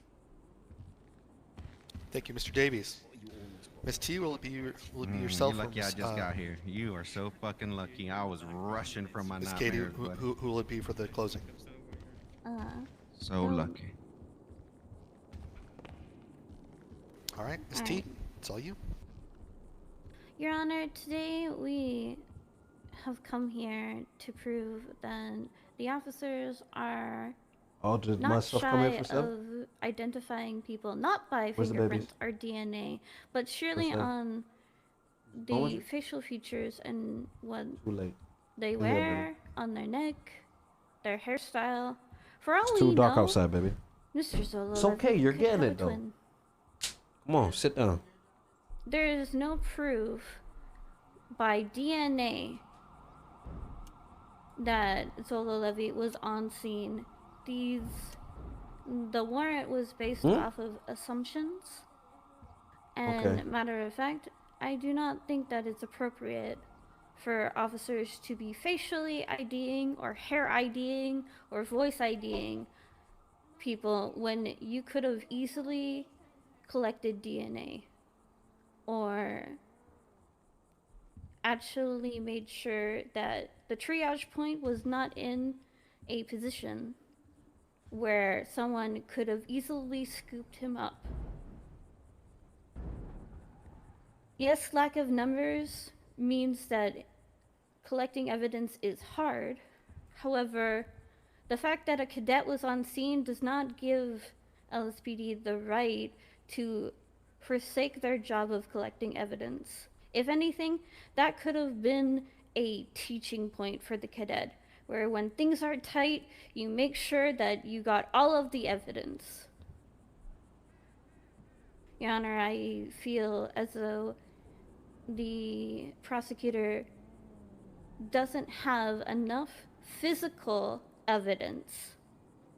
Thank you, Mr. Davies. Miss T, will it be yourself? You're lucky I just got here. You are so fucking lucky. I was rushing from my Miss Katie, nightmares, who will it be for the closing? So lucky. All right, Miss T, it's all you. Your Honor, today we have come here to prove that the officers are not shy of identifying people, not by fingerprints or DNA, but surely on the facial features and what they wear on their neck, their hairstyle. For all we know, it's too dark outside, baby. Mr. Zolo, it's okay, you're getting it though. Come on, sit down. There is no proof by DNA that Zolo Levy was on scene. The warrant was based off of assumptions, and matter of fact, I do not think that it's appropriate for officers to be facially IDing or hair IDing or voice IDing people when you could have easily collected DNA or actually made sure that the triage point was not in a position where someone could have easily scooped him up. Yes, lack of numbers means that collecting evidence is hard. However, the fact that a cadet was on scene does not give LSPD the right to forsake their job of collecting evidence. If anything, that could have been a teaching point for the cadet, where when things are tight, you make sure that you got all of the evidence. Your Honor, I feel as though the prosecutor doesn't have enough physical evidence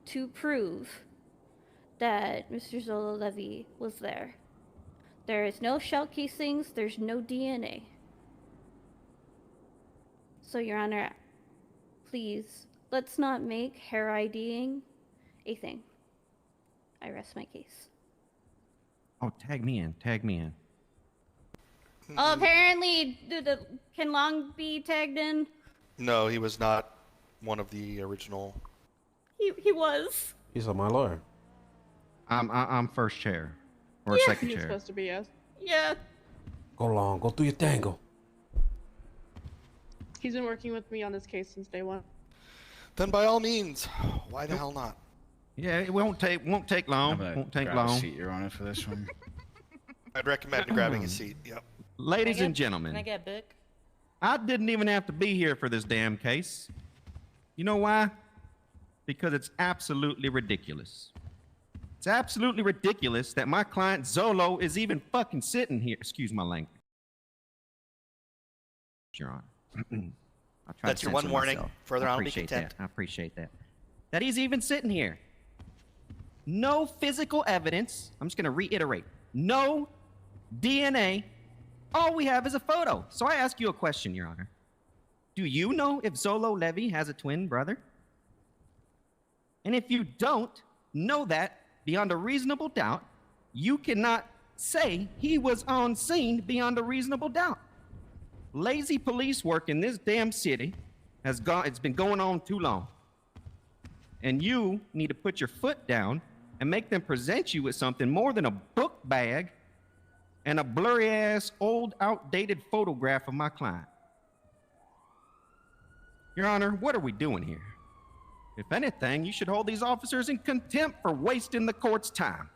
to prove that Mr. Zolo Levy was there. There is no shell casings, there's no DNA. So, Your Honor, please let's not make hair IDing a thing. I rest my case. Oh, tag me in. Tag me in. Oh, apparently, can Long be tagged in? No, he was not one of the original. He was. He's my lawyer. I'm first chair. Or Yeah. second He's chair. supposed to be, yes. Yeah. Go Long. Go through your tango. He's been working with me on this case since day one. Then by all means, why the hell not? Yeah, it won't take long. Won't take grab long. A seat, Your Honor, for this one. I'd recommend grabbing a seat. Yep. Ladies and Can gentlemen, I get a book? I didn't even have to be here for this damn case. You know why? Because it's absolutely ridiculous. It's absolutely ridiculous that my client Zolo is even fucking sitting here. Excuse my language, Your Honor. I'll try That's to your one censor warning. myself. Further I on, be appreciate content. that. I appreciate that. That he's even sitting here. No physical evidence. I'm just going to reiterate. No DNA. All we have is a photo. So I ask you a question, Your Honor. Do you know if Zolo Levy has a twin brother? And if you don't know that beyond a reasonable doubt, you cannot say he was on scene beyond a reasonable doubt. Lazy police work in this damn city it's been going on too long. And you need to put your foot down and make them present you with something more than a book bag and a blurry ass old outdated photograph of my client. Your Honor, what are we doing here? If anything, you should hold these officers in contempt for wasting the court's time.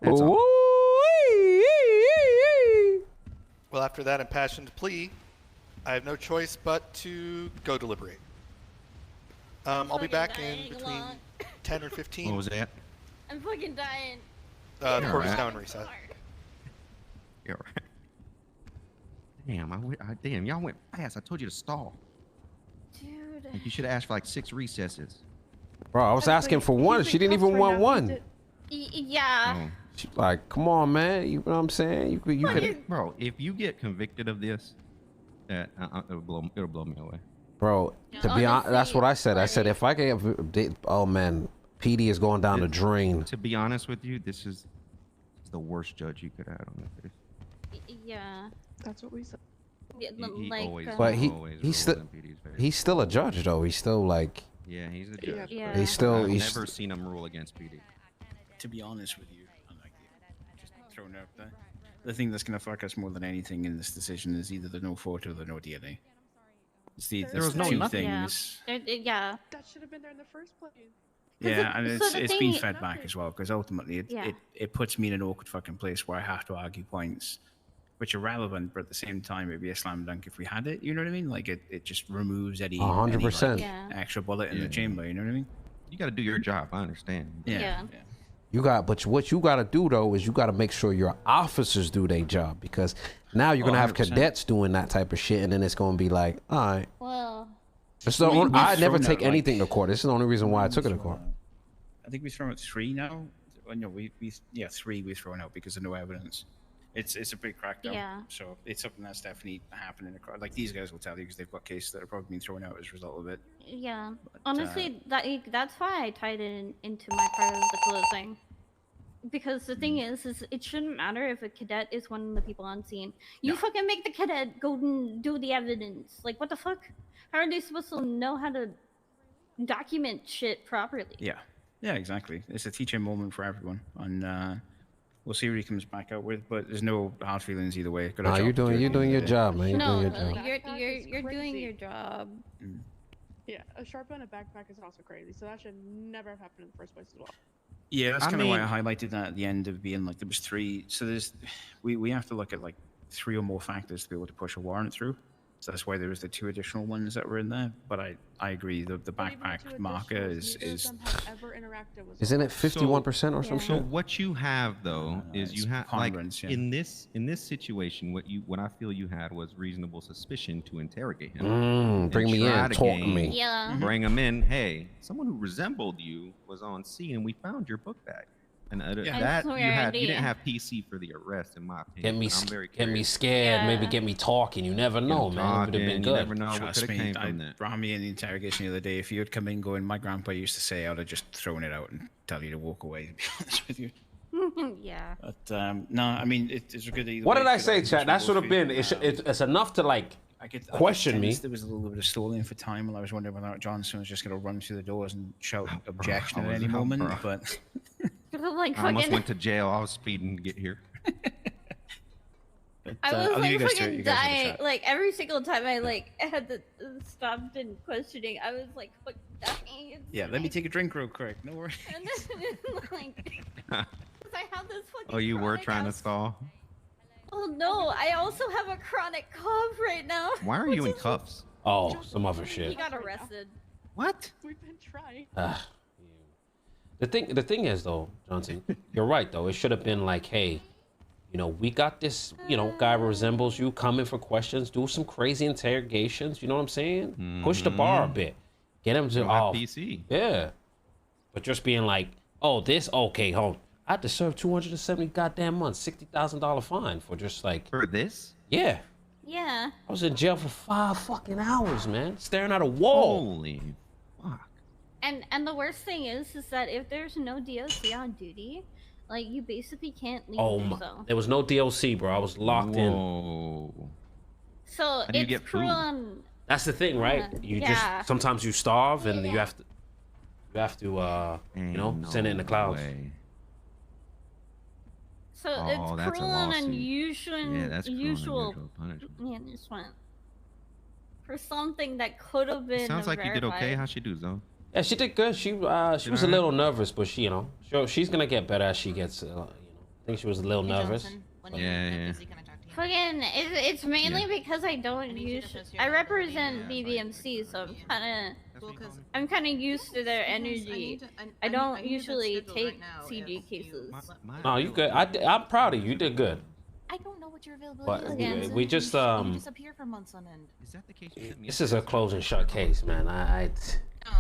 That's all. Well, after that impassioned plea, I have no choice but to go deliberate. I'll be back in between 10 or 15. What was that? I'm fucking dying. The court is Alright. now in recess. You're right. Damn, y'all went fast. I told you to stall. Dude. Like, you should have asked for like 6 recesses. Bro, I was asking for one. She didn't even want one. Yeah. She, like, come on, man. You know what I'm saying? You could. Bro, if you get convicted of this, it'll blow me away. Bro, to be honest, that's what I said. I said if I get, oh man, PD is going down the drain. To be honest with you, this is the worst judge you could have on the case. Yeah. That's what we said. Yeah, He like, always, But he's still a judge though. He's still like. Yeah, he's a judge. Yeah. He's still. I've He's never seen him rule against PD. To be honest with you, just throwing out there, the thing that's going to fuck us more than anything in this decision is either the no photo or the no DNA. It's the There was no two nothing. things. Yeah. That should have been there in the first place. Yeah, and so it's the been thing- fed back as well, because ultimately it puts me in an awkward fucking place where I have to argue points which are relevant, but at the same time it'd be a slam dunk if we had it. You know what I mean? Like it just removes any 100%. like, extra bullet in the chamber. You know what I mean? You got to do your job. I understand. Yeah. You got, but what you got to do though is you got to make sure your officers do their job, because now you're gonna have 100%. cadets doing that type of shit, and then it's gonna be like, all right. Well. It's the We- only, we've I never thrown take out, anything to court. This is the only reason why I took it to court. I think we've thrown out 3 now. Well, no, 3 we've thrown out because of no evidence. It's a big crackdown. Yeah. So it's something that's definitely happening across. Like these guys will tell you because they've got cases that have probably been thrown out as a result of it. Yeah. Honestly, that's why I tied it into my part of the closing. Because the thing is it shouldn't matter if a cadet is one of the people on scene. You fucking make the cadet go and do the evidence. Like, what the fuck? How are they supposed to know how to document shit properly? Yeah. Yeah, exactly. It's a teaching moment for everyone, and we'll see what he comes back out with. But there's no hard feelings either way. Got a Nah, job you're to do. doing your job, man. You're No, doing your job. you're doing your job. Yeah, a sharp on a backpack is also crazy, so that should never have happened in the first place as well. Yeah, that's I kind of why mean- I highlighted that at the end of being like there was 3. So we have to look at like 3 or more factors to be able to push a warrant through. So that's why there was the 2 additional ones that were in there. But I agree the backpack marker is Isn't it 51% or some So shit? what you have though is it's you have like preponderance, yeah. in this situation, what I feel you had was reasonable suspicion to interrogate him. Bring and me try in, to talk to gain- me. Yeah. Bring him in. Hey, someone who resembled you was on scene, and we found your book bag. And Yeah. that I you swear I had, you didn't did. have PC for the arrest, in my opinion. Get me, I'm very get me curious. scared. Maybe Yeah. get me talking. You never know, man. It would have been You never good. know what Trust could have me, came from that. Rami in the interrogation the other day, if you had come in going, my grandpa used to say, I'd have just thrown it out and tell you to walk away, to be honest with you. Yeah. But, no, I mean, it's a good either What way. did I Good say, argument chat? That for should both have of you. been. It's enough to like I could question me. sense there was a little bit of stalling for time while I was wondering whether or not Johnson was just going to run through the doors and shout objection I at was any out, moment. bro. But Like I almost fucking. went to jail. I was speeding to get here. I was I'll leave you like guys to it. fucking You guys have a dying. chat. Like every single time I like had to stop in questioning, I was like fucking dying. It's yeah, let me take a drink real quick. No worries. And then like, 'cause I have this fucking. Oh, you were chronic trying to ass- stall? Oh no! I also have a chronic cough right now. Why are you in cuffs? Oh, some other He shit. got arrested. What? We've been trying. The thing is though, Johnson, you're right though. It should have been like, hey, you know, we got this, you know, guy resembles you, come in for questions, do some crazy interrogations. You know what I'm saying? Push the bar a bit, get him to PC. Yeah, but just being like, oh, this okay, hold. I had to serve 270 goddamn months, $60,000 fine for just like For this? yeah. Yeah. I was in jail for 5 fucking hours, man, staring at a wall. Holy fuck. And the worst thing is that if there's no DOC on duty, like you basically can't leave Oh your my, cell. there was no DLC, bro. I was locked in. Whoa. So How do you it's get cruel food? on. That's the thing, right? You Yeah. just sometimes you starve and Yeah. you have to you know, send it in the clouds. way. So Oh, it's that's a cruel and lawsuit. unusual. Yeah, that's cruel and usual unusual punishment. punishment for something that could have been. Sounds like you did okay. verified. How'd she do, Zoe? Yeah, she did good. She was a alright? little nervous, but she, you know, she's gonna get better as she gets. You know, I think she was a little nervous. Yeah. Fucking, it's mainly because I don't I represent BBMC, so I'm kind of used to their energy. I don't usually take CG cases. No, you good. I'm proud of you. You did good. I don't know what your availability But is. we just You disappear for months on end. Is that the case? This is a close and shut case, man.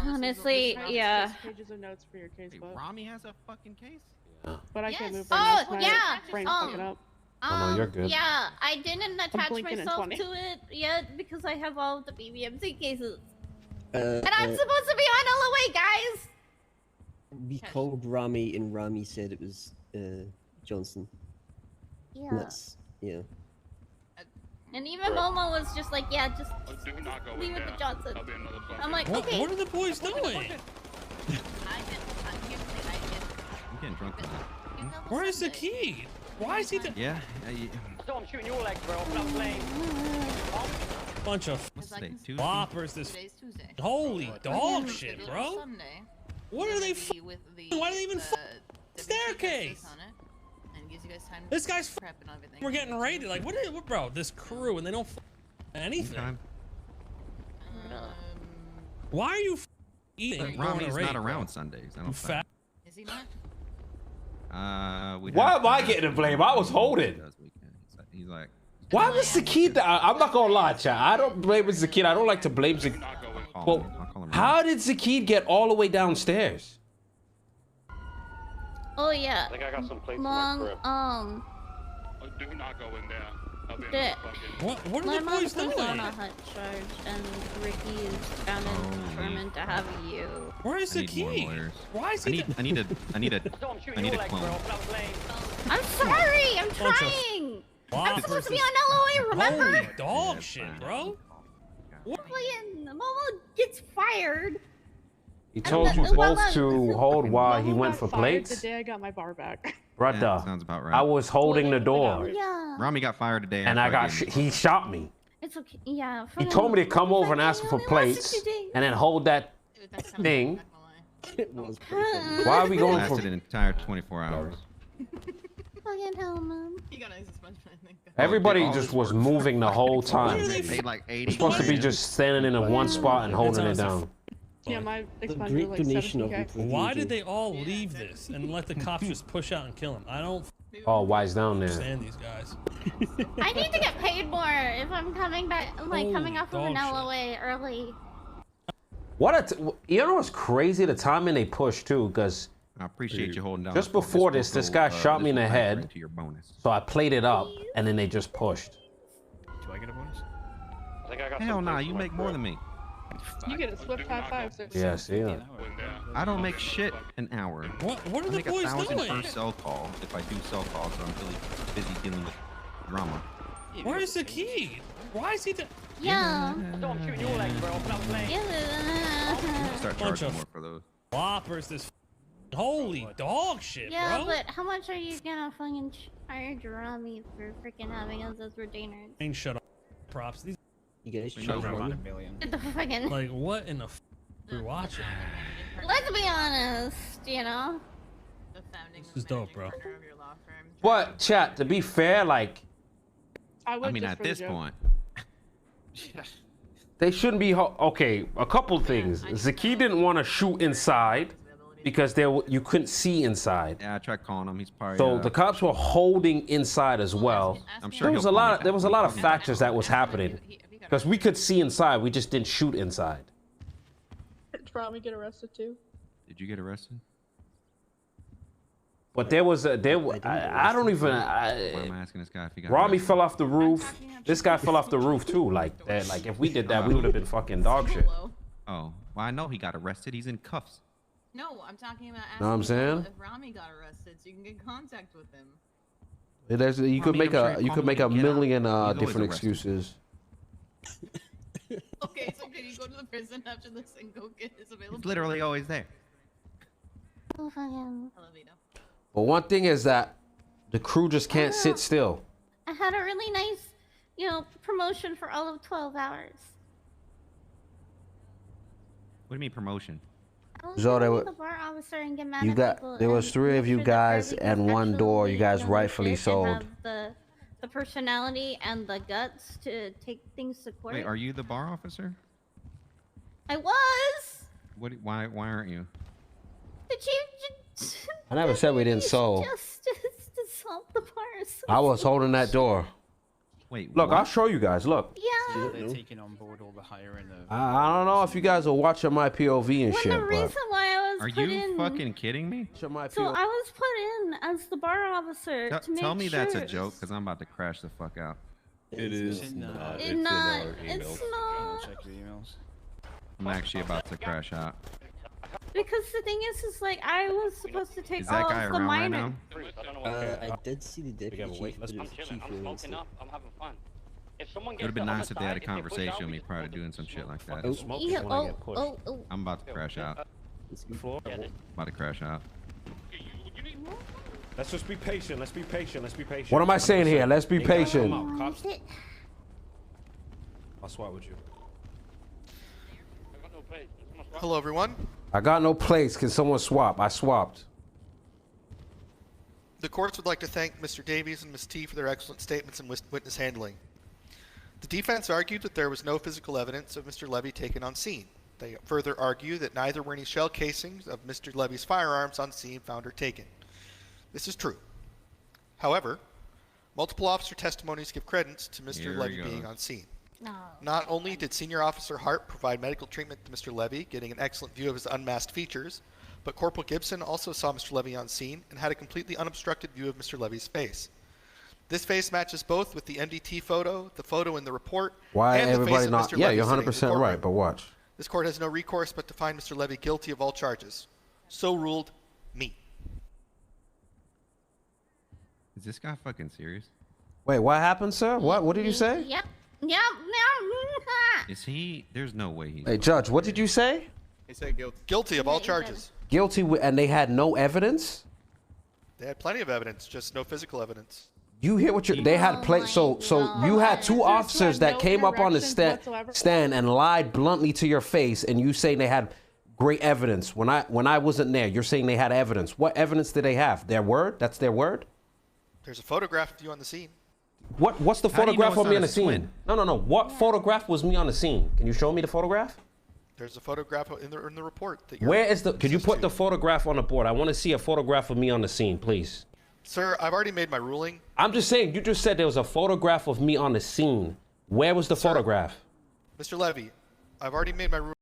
Honestly, yeah. Pages of notes for your case, but Rami has a fucking case. but I can't move. Oh, right now. My yeah. brain's fucking up. Oh, no, you're good. Yeah, I didn't attach blinking at myself 20. to it yet because I have all of the BBMC cases. And I'm supposed to be on LOA, guys! We called Rami, and Rami said it was Johnson. Yeah. And that's yeah. And even Momo was just like, yeah, just Do not go leave in it there. to Johnson. That'll be another bucket. I'm like, What, okay. what are the boys doing? I'm getting drunk tonight. Where is the key? Why is he the Yeah. So I'm shooting your legs, bro. Stop playing. bunch of What's today? Tuesday? floppers? This Today's Tuesday. holy dog shit, Scheduled for bro. Sunday. What are they? With the, Why do they even the staircase? on it, and gives you guys time to This guy's prep and everything. We're getting raided. Like, what, bro? This crew and they don't anything. Okay. Why are you eating? But and going Rami's to raid, not bro? around Sundays. I You don't fat. Is he not? Why am I getting the blame? I was holding. He's like. Why was the kid? I'm not gonna lie, chat. I don't blame Zakid. I don't like to blame Zakid. Well, how did Zakid get all the way downstairs? Oh yeah. I think I got some plates Long, in my crib. Do not go in there. That'll be The, another bucket. What my are the mom boys was doing? on a hut charge, and Ricky is found and determined to have you. Where is I the need more key? lawyers. Why is I he? need a clone. I'm sorry. I'm Bunch of trying. I'm floppers. supposed to be on LOA. Remember? Holy dog shit, bro. Fucking Momo gets fired. He told you both to hold while he Momo went got for fired plates. The day I got my bar back. Brother, Yeah, sounds about right. I was holding the door, Yeah. Rami got fired today. and I got he shot me. It's okay. Yeah. He told me to come over and ask him for plates, and then hold that thing. Why are we going lasted for? an entire 24 hours. Fucking hell, man. You got a suspension, I think. Everybody just was moving the whole time. They paid like 80. You're supposed to be just standing in a one spot and holding it down. Yeah, my The expenses great were like donation of 70K. Why did they all leave this and let the cops just push out and kill him? I don't Oh, why's down there? understand these guys. I need to get paid more if I'm coming back, like coming off of an dog shit. LOA early. What you know what's crazy? The timing they pushed too, because I appreciate you holding down. Just the before this guy shot me in the will head. factor into your bonus. So I played it up, and then they just pushed. Do I get a bonus? I think I got Hell nah, you make more than me. You get a swift high five, sir. Yeah, see ya. I don't make shit an hour. What are I the make boys 1,000 doing? per cell call if I do cell calls, so I'm really busy dealing with drama. Where's the key? Why is he? Yeah. So I'm shooting your legs, bro. I'm lame. Yeah. Start Bunch charging of more for those. Whoppers, this holy dog shit, Yeah, bro. but how much are you gonna fucking charge Rami for freaking having us as retainers? Ain't shut up. Props. These You guys We try know for about me? a million. Get the fucking. like what in the f we watching? Let's be honest, you know. The founding This is dope, bro. partner of your law firm. But chat, to be fair, like I would I mean, just at for the this joke. point, they shouldn't be. Okay, a couple things. Zaki didn't want to shoot inside because you couldn't see inside. yeah, I tried calling him. He's probably. So the cops were holding inside as well. I'm sure There was a he'll call me lot. back. There was a lot of He'll call me back. factors that was happening because we could see inside. We just didn't shoot inside. Did Rami get arrested too? Did you get arrested? But there was a I don't even. Why am I asking this guy if he got Rami arrested? fell off the roof. This guy fell off the roof too. Like if we did that, we would have been fucking dog shit. Zolo. Oh, well, I know he got arrested. He's in cuffs. No, I'm talking about Know what I'm asking saying? if Rami got arrested so you can get contact with him. You could Rami, make I'm sure a you you call could me make a when you get out. million He's always different arrested. excuses. Okay, so can you go to the prison after this and go get his available? He's literally always there. Oh, fucking. Hello, Vito. But one thing is that the crew just can't sit still. I had a really nice, promotion for all of 12 hours. What do you mean promotion? I was So gonna they be were- the bar officer and get mad You at got people there was and 3 of make you sure that guys everybody's and one door. You actually, guys rightfully legit and sold. have the personality and the guts to take things to court. Wait, are you the bar officer? I was. Why aren't you? The chief. I never said we didn't sold. Justice to solve the bars. I was holding that door. Wait, Look, what? I'll show you guys. Look. Yeah. They're taking on board all the hiring of. I don't know if you guys are watching my POV and When shit, the but reason why I was Are put you in. fucking kidding me? watching my So POV. I was put in as the bar officer to make Tell me that's a sure- joke, because I'm about to crash the fuck out. It is not. It's not. It's not. Check the emails. I'm actually about to crash out. Because the thing is like I was supposed to take Is that all guy of the around right minor. now? I did see the deputy gotta chief, wait, let's but it I'm was the chilling. chief I'm who smoking announced up. I'm having fun. If someone It gets would have been to the nice if other they had a side, if they push conversation out, with we me just prior to smoke doing it. some shit like that. Oh, Smoke Yeah, is when I get pushed. oh. I'm about to crash out. It's good. Floor. About to crash out. Let's just be patient. Let's be patient. Let's be patient. What am I saying here? Let's be You guys patient. come out, cops. Shit. I'll swap with you. I got no place. Hello, everyone. I got no place. Can someone swap? I swapped. The courts would like to thank Mr. Davies and Ms. T for their excellent statements and witness handling. The defense argued that there was no physical evidence of Mr. Levy taken on scene. They further argue that neither were any shell casings of Mr. Levy's firearms on scene found or taken. This is true. However, multiple officer testimonies give credence to Mr. Here Levy we being go. on scene. No. Not only did Senior Officer Hart provide medical treatment to Mr. Levy, getting an excellent view of his unmasked features, but Corporal Gibson also saw Mr. Levy on scene and had a completely unobstructed view of Mr. Levy's face. This face matches both with the MDT photo, the photo in the report, Why and the face everybody of not? Mr. Yeah, Levy you're sitting in the 100% courtroom. right. But watch. This court has no recourse but to find Mr. Levy guilty of all charges. So ruled, me. Is this guy fucking serious? Wait, what happened, sir? What did you say? Yep. Is he? There's no way he's. Hey, Judge, what did you say? He said guilty. Guilty of all charges. Guilty, and they had no evidence. They had plenty of evidence, just no physical evidence. You hear what you? They had play. So you had two officers that came up on the stand and lied bluntly to your face, and you saying they had great evidence. When I wasn't there, you're saying they had evidence. What evidence did they have? Their word? That's their word. There's a photograph of you on the scene. What's the How do you know photograph it's of me not on a the scene? twin? No. What photograph was me on the scene? Can you show me the photograph? There's a photograph in the report. That you're Where is the? Could you put to. the photograph on the board? I want to see a photograph of me on the scene, please. Sir, I've already made my ruling. I'm just saying. You just said there was a photograph of me on the scene. Where was the photograph? Mr. Levy, I've already made my ruling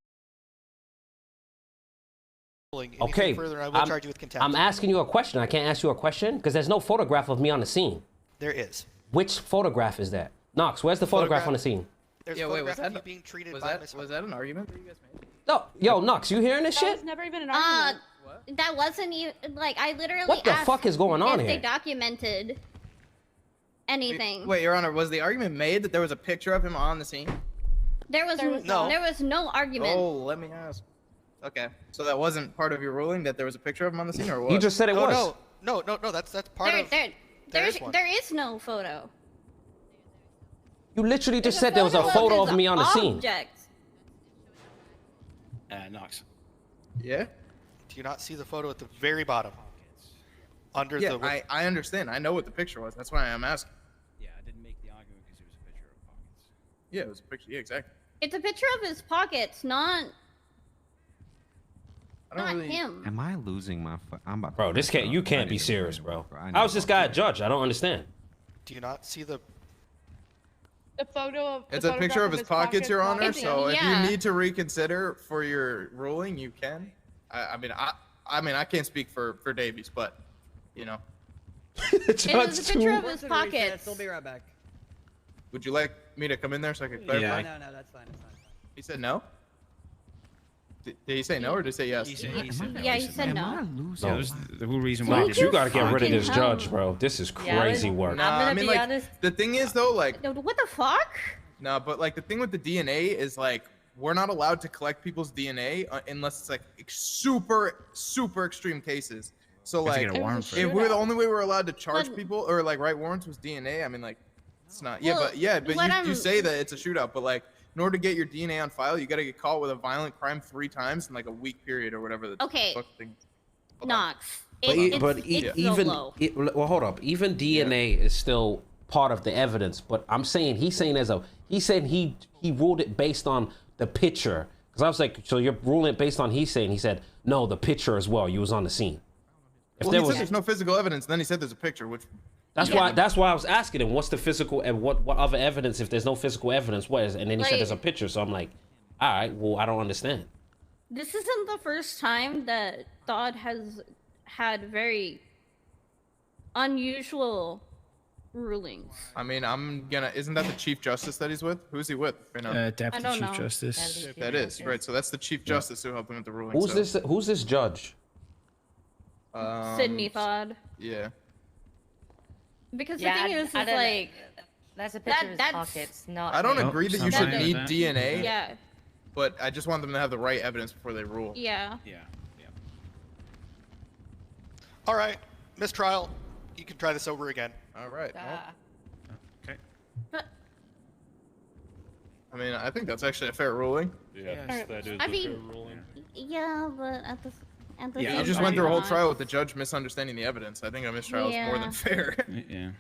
Anything Okay, further, I will charge you with contempt. I'm asking you a question. I can't ask you a question because there's no photograph of me on the scene. There is. Which photograph is that? Knox, where's the photograph on the scene? There's Yeah, a wait, was photograph of that you being treated was by that Miss was that an argument that you guys made? No, yo, Knox, you hearing this That shit? was never even an argument. That wasn't even like I literally What the asked fuck is going on if here? they documented anything. Wait, Your Honor, was the argument made that there was a picture of him on the scene? There was no argument. Oh, let me ask. Okay, so that wasn't part of your ruling that there was a picture of him on the scene, or what? You just said it was. No. That's part of. There is no photo. You literally just said there was a photo of me on the scene. Knox. Yeah. Do you not see the photo at the very bottom? Under Yeah, the. I understand. I know what the picture was. That's why I'm asking. Yeah, I didn't make the argument because it was a picture of pockets. Yeah, it was a picture. Yeah, exactly. It's a picture of his pockets, not really... him. Am I losing my? I'm about. Bro, this can't. You can't be serious, bro. How's this guy a judge? I don't understand. Do you not see the? The photo of. It's a picture of his pockets, Your Honor. So if yeah. you need to reconsider for your ruling, you can. I mean, I can't speak for Davies, but you know. It was a picture of his pockets. We'll be right back. Would you like me to come in there so I can clarify? No, that's fine. That's fine. He said no. Did he say no or did he say yes? He said no. Yeah, the whole reason why. Knox, you gotta get rid of this judge, bro. This is crazy work. Nah, I mean, like, the thing is though, like. What the fuck? No, but like the thing with the DNA is like we're not allowed to collect people's DNA unless it's like super extreme cases. So like, if we're the only way we're allowed to charge people or like write warrants was DNA, I mean like, it's not. Well, But you say that it's a shootout, but like in order to get your DNA on file, you got to get caught with a violent crime 3 times in like a week period or whatever. The fuck thing. Knox. Well, hold up. Even DNA is still part of the evidence, but I'm saying he said he ruled it based on the picture. Because I was like, so you're ruling it based on he said no, the picture as well. You was on the scene. He said there's no physical evidence, and then he said there's a picture, which. That's why I was asking him what's the physical and what other evidence if there's no physical evidence what is, and then he said there's a picture. So I'm like, all right, well I don't understand. This isn't the first time that Dodd has had very unusual rulings. I mean, isn't that the Chief Justice that he's with? Who's he with right now? Deputy Chief Justice. That is, right. So that's the Chief Justice who helped him with the ruling. Who's this judge? Sidney Dodd. Yeah. Because the thing is like... That's a picture of his pockets, not... I don't agree that you should need DNA. Yeah. But I just want them to have the right evidence before they rule. Yeah. All right, mistrial. You can try this over again. All right. Okay. I mean, I think that's actually a fair ruling. Yes, that is I a mean, fair ruling. Yeah, but at the you just went through a whole trial with the judge misunderstanding the evidence. I think a mistrial is more than fair. Yeah.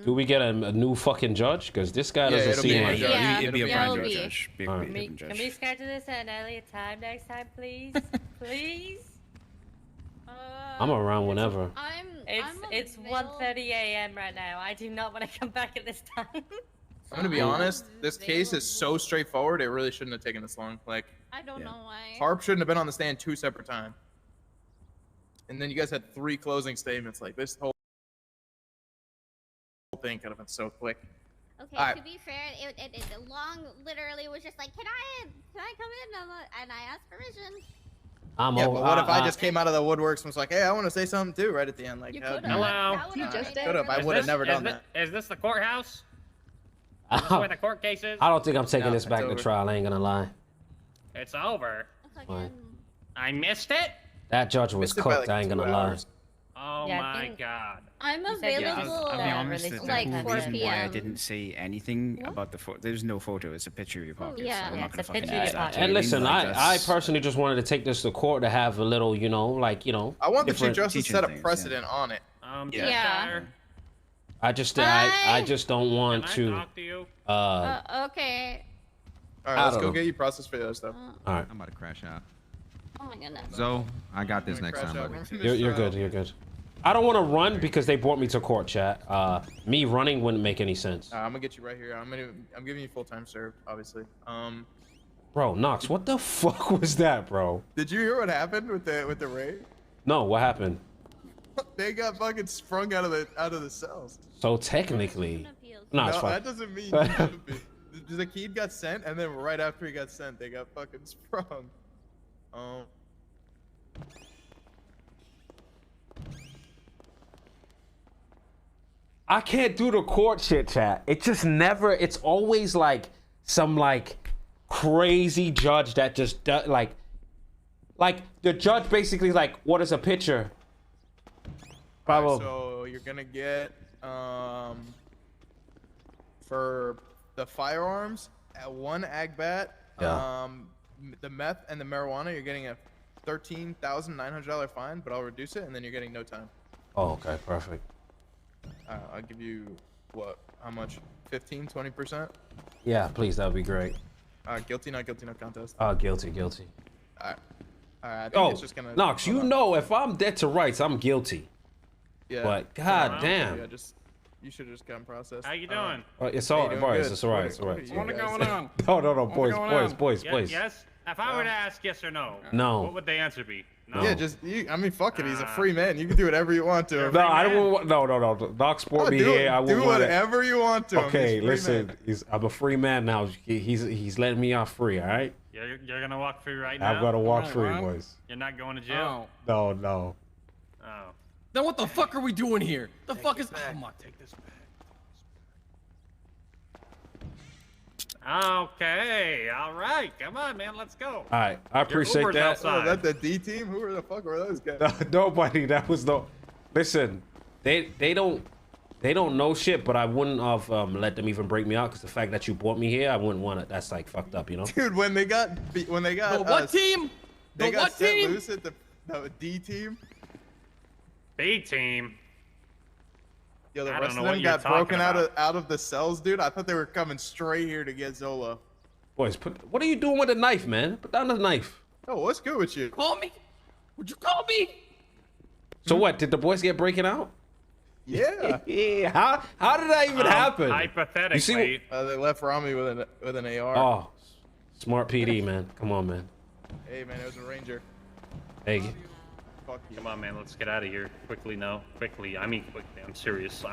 Do we get a new fucking judge? Because this guy doesn't seem like. It'll be a brand new judge. Can we schedule this at an earlier time next time, please? Please. I'm around whenever. It's 1:30 a.m. right now. I do not want to come back at this time. I'm gonna be honest. This case is so straightforward. It really shouldn't have taken this long. Like, I don't know why. Harp shouldn't have been on the stand 2 separate times. And then you guys had 3 closing statements. Like, this whole thing could have been so quick. Okay, to be fair, it long literally was just like, can I come in? And I asked permission. But what if I just came out of the woodworks and was like, hey, I want to say something too, right at the end? Like, Hello. Could have. I would have never done that. Is this the courthouse? Is this where the court case is? I don't think I'm taking this back to trial. I ain't gonna lie. It's over. Fine. I missed it? That judge was cooked. I ain't gonna lie. Oh my god. I'm available I'll be honest, like the 4 reason p.m. why I didn't say anything about the photo, there's no photo, it's a picture of your pockets. Yeah. So I'm not It's gonna a fucking picture of use your that. And listen, I personally just wanted to take this to court to have a little, I want the Chief Justice to set a precedent on it. Yeah. I just don't want to. Talk to you? Okay. All right, let's go get you processed for the other stuff. All right. I'm about to crash out. Oh my goodness. So I got this next time, buddy. You're good. You're good. I don't want to run because they brought me to court, chat. Me running wouldn't make any sense. I'm gonna get you right here. I'm giving you full time served, obviously. Bro, Knox, what the fuck was that, bro? Did you hear what happened with the raid? No, what happened? They got fucking sprung out of the cells. So technically, no, it's fine. That doesn't mean you should be. The kid got sent, and then right after he got sent, they got fucking sprung. I can't do the court shit, chat. It just never. It's always like some like crazy judge that just does like the judge basically like, what is a picture? Right, so you're gonna get for the firearms at 1 agbat, the meth and the marijuana, you're getting a $13,900 fine, but I'll reduce it, and then you're getting no time. Oh, okay, perfect. I'll give you what? How much? 15, 20%? Yeah, please, that would be great. Guilty, not guilty, no contest. Guilty. Alright. I think it's just gonna. Knox, you know, if I'm dead to rights, I'm guilty. Yeah. But god damn. Yeah, you should have just gotten processed. How you doing? It's all right, boys. It's all right. It's all right. What's going on? No, boys. Yes. If I were to ask yes or no, no, what would the answer be? No. Yeah, I mean, fuck it. He's a free man. You can do whatever you want to him. No, I don't want. No. Knox sport me here. I do whatever you want to him. Okay, listen. I'm a free man now. He's letting me off free. All right. You're gonna walk free right now. I've got to walk free, boys. You're not going to jail. No. Oh. Then what the fuck are we doing here? The fuck is? Oh my, take this back. Okay, all right, come on, man, let's go. All right, I appreciate that. Oh, that the D team? Who the fuck were those guys? Nobody. That was no. Listen, they don't know shit, but I wouldn't have let them even break me out because the fact that you brought me here, I wouldn't want it. That's like fucked up, you know. Dude, when they got the what team? They got what set team? loose at the D team. B team. Yo, the rest of them got broken out of the cells, dude. I thought they were coming straight here to get Zolo. Boys, what are you doing with the knife, man? Put down the knife. Oh, what's good with you? Call me? Would you call me? So what? Did the boys get breaking out? Yeah. Yeah. How did that even happen? Hypothetically, you see they left Rami with an AR. Oh, smart PD, man. Come on, man. Hey, man, it was a Ranger. Hey. Fuck you. Come on, man, let's get out of here quickly. No, quickly. I mean, quickly. I'm serious.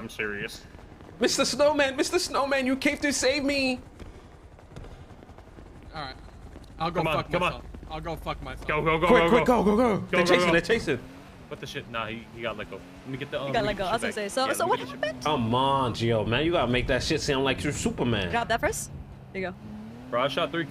Mr. Snowman, you came to save me. All right, I'll go fuck myself. I'll go fuck myself. Go. Quick, go. They're chasing. What the shit? Nah, he got let go. Let me get the. You got let go. I was gonna say. So what happened? Come on, Gio, man. You gotta make that shit sound like you're Superman. Grab that first. There you go. Bro, I shot 3 cops.